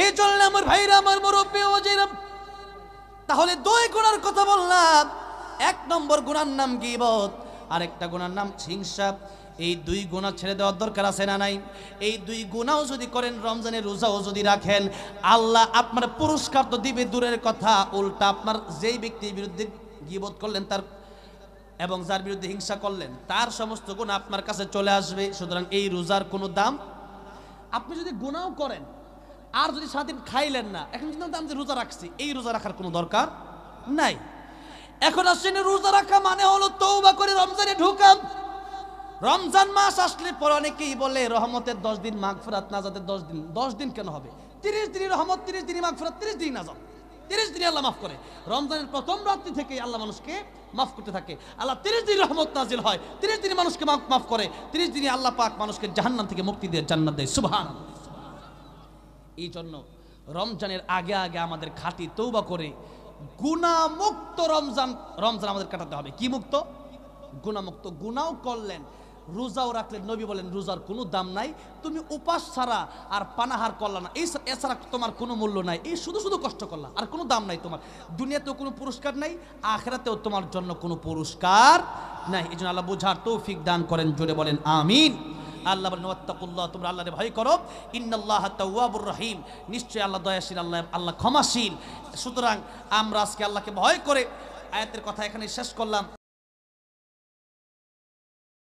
এই জন্য আমার ভাইরা, আমার মুরব্বী ওয়াজিরা, তাহলে দুই গুনার কথা বললাম। এক নম্বর গুনার নাম গীবত, আরেকটা গুনার নাম হিংসা। এই দুই গুনাহ ছেড়ে দেওয়ার দরকার আছে না নাই? এই দুই গুনাহও যদি করেন, রমজানের রোজাও যদি রাখেন, আল্লাহ আপনার পুরস্কার তো দিবে দূরের কথা, উল্টা আপনার যেই ব্যক্তির বিরুদ্ধে গীবত করলেন তার, এবং যার বিরুদ্ধে হিংসা করলেন, তার সমস্ত গুনাহ আপনার কাছে চলে আসবে। সুতরাং এই রোজার কোনো দাম, আপনি যদি গুনাহ করেন আর যদি সারাদিন খাইলেন না, এখন কিন্তু আমি যে রোজা রাখছি, এই রোজা রাখার কোনো দরকার নাই। এখন আসেন, রোজা রাখা মানে হলো তওবা করে রমজানে ঢুকা। রমজান মাস আসলে পর অনেকেই বলে রহমতের 10 দিন, মাগফিরাত নাজাতের 10 দিন। 10 দিন কেন হবে? 30 দিনই রহমত, 30 দিনই মাগফিরাত, 30 দিনই নাজাত, 30 দিনই আল্লাহ মাফ করে। রমজানের প্রথম রাত্রি থেকে আল্লাহ মানুষকে মাফ করতে থাকে। আল্লাহ 30 দিন রহমত নাজিল হয়, 30 দিনই মানুষকে মাফ করে, 30 দিনই আল্লাহ পাক মানুষকে জাহান্নাম থেকে মুক্তি দিয়ে জান্নাত দেয়। সুবহানাল্লাহ। এই জন্য রমজানের আগে আগে আমাদের খাঁটি তৌবা করে গুনাহমুক্ত রমজান আমাদের কাটাতে হবে। কি মুক্ত? গুনাহমুক্ত। গুনাও করলেন, রোজাও রাখলেন, নবী বলেন রোজার কোনো দাম নাই, তুমি উপাস ছাড়া আর পানাহার করলা না, এছাড়া তোমার কোনো মূল্য নাই, এই শুধু শুধু কষ্ট করলা, আর কোনো দাম নাই তোমার। দুনিয়াতেও কোনো পুরস্কার নাই, আখিরাতেও তোমার জন্য কোনো পুরস্কার নাই। এই জন্য আল্লাহ বোঝার তৌফিক দান করেন, জোরে বলেন আমিন। আল্লাহ বলেন ওয়াত্তাকুল্লাহ, তোমরা আল্লাহরে ভয় করো, ইন্নাল্লাহা তাওয়াবুর রহিম, নিশ্চয়ই আল্লাহ দয়াশীল, আল্লাহ ক্ষমাশীল। সুতরাং আমরা আজকে আল্লাহকে ভয় করে আয়াতের কথা এখানে শেষ করলাম।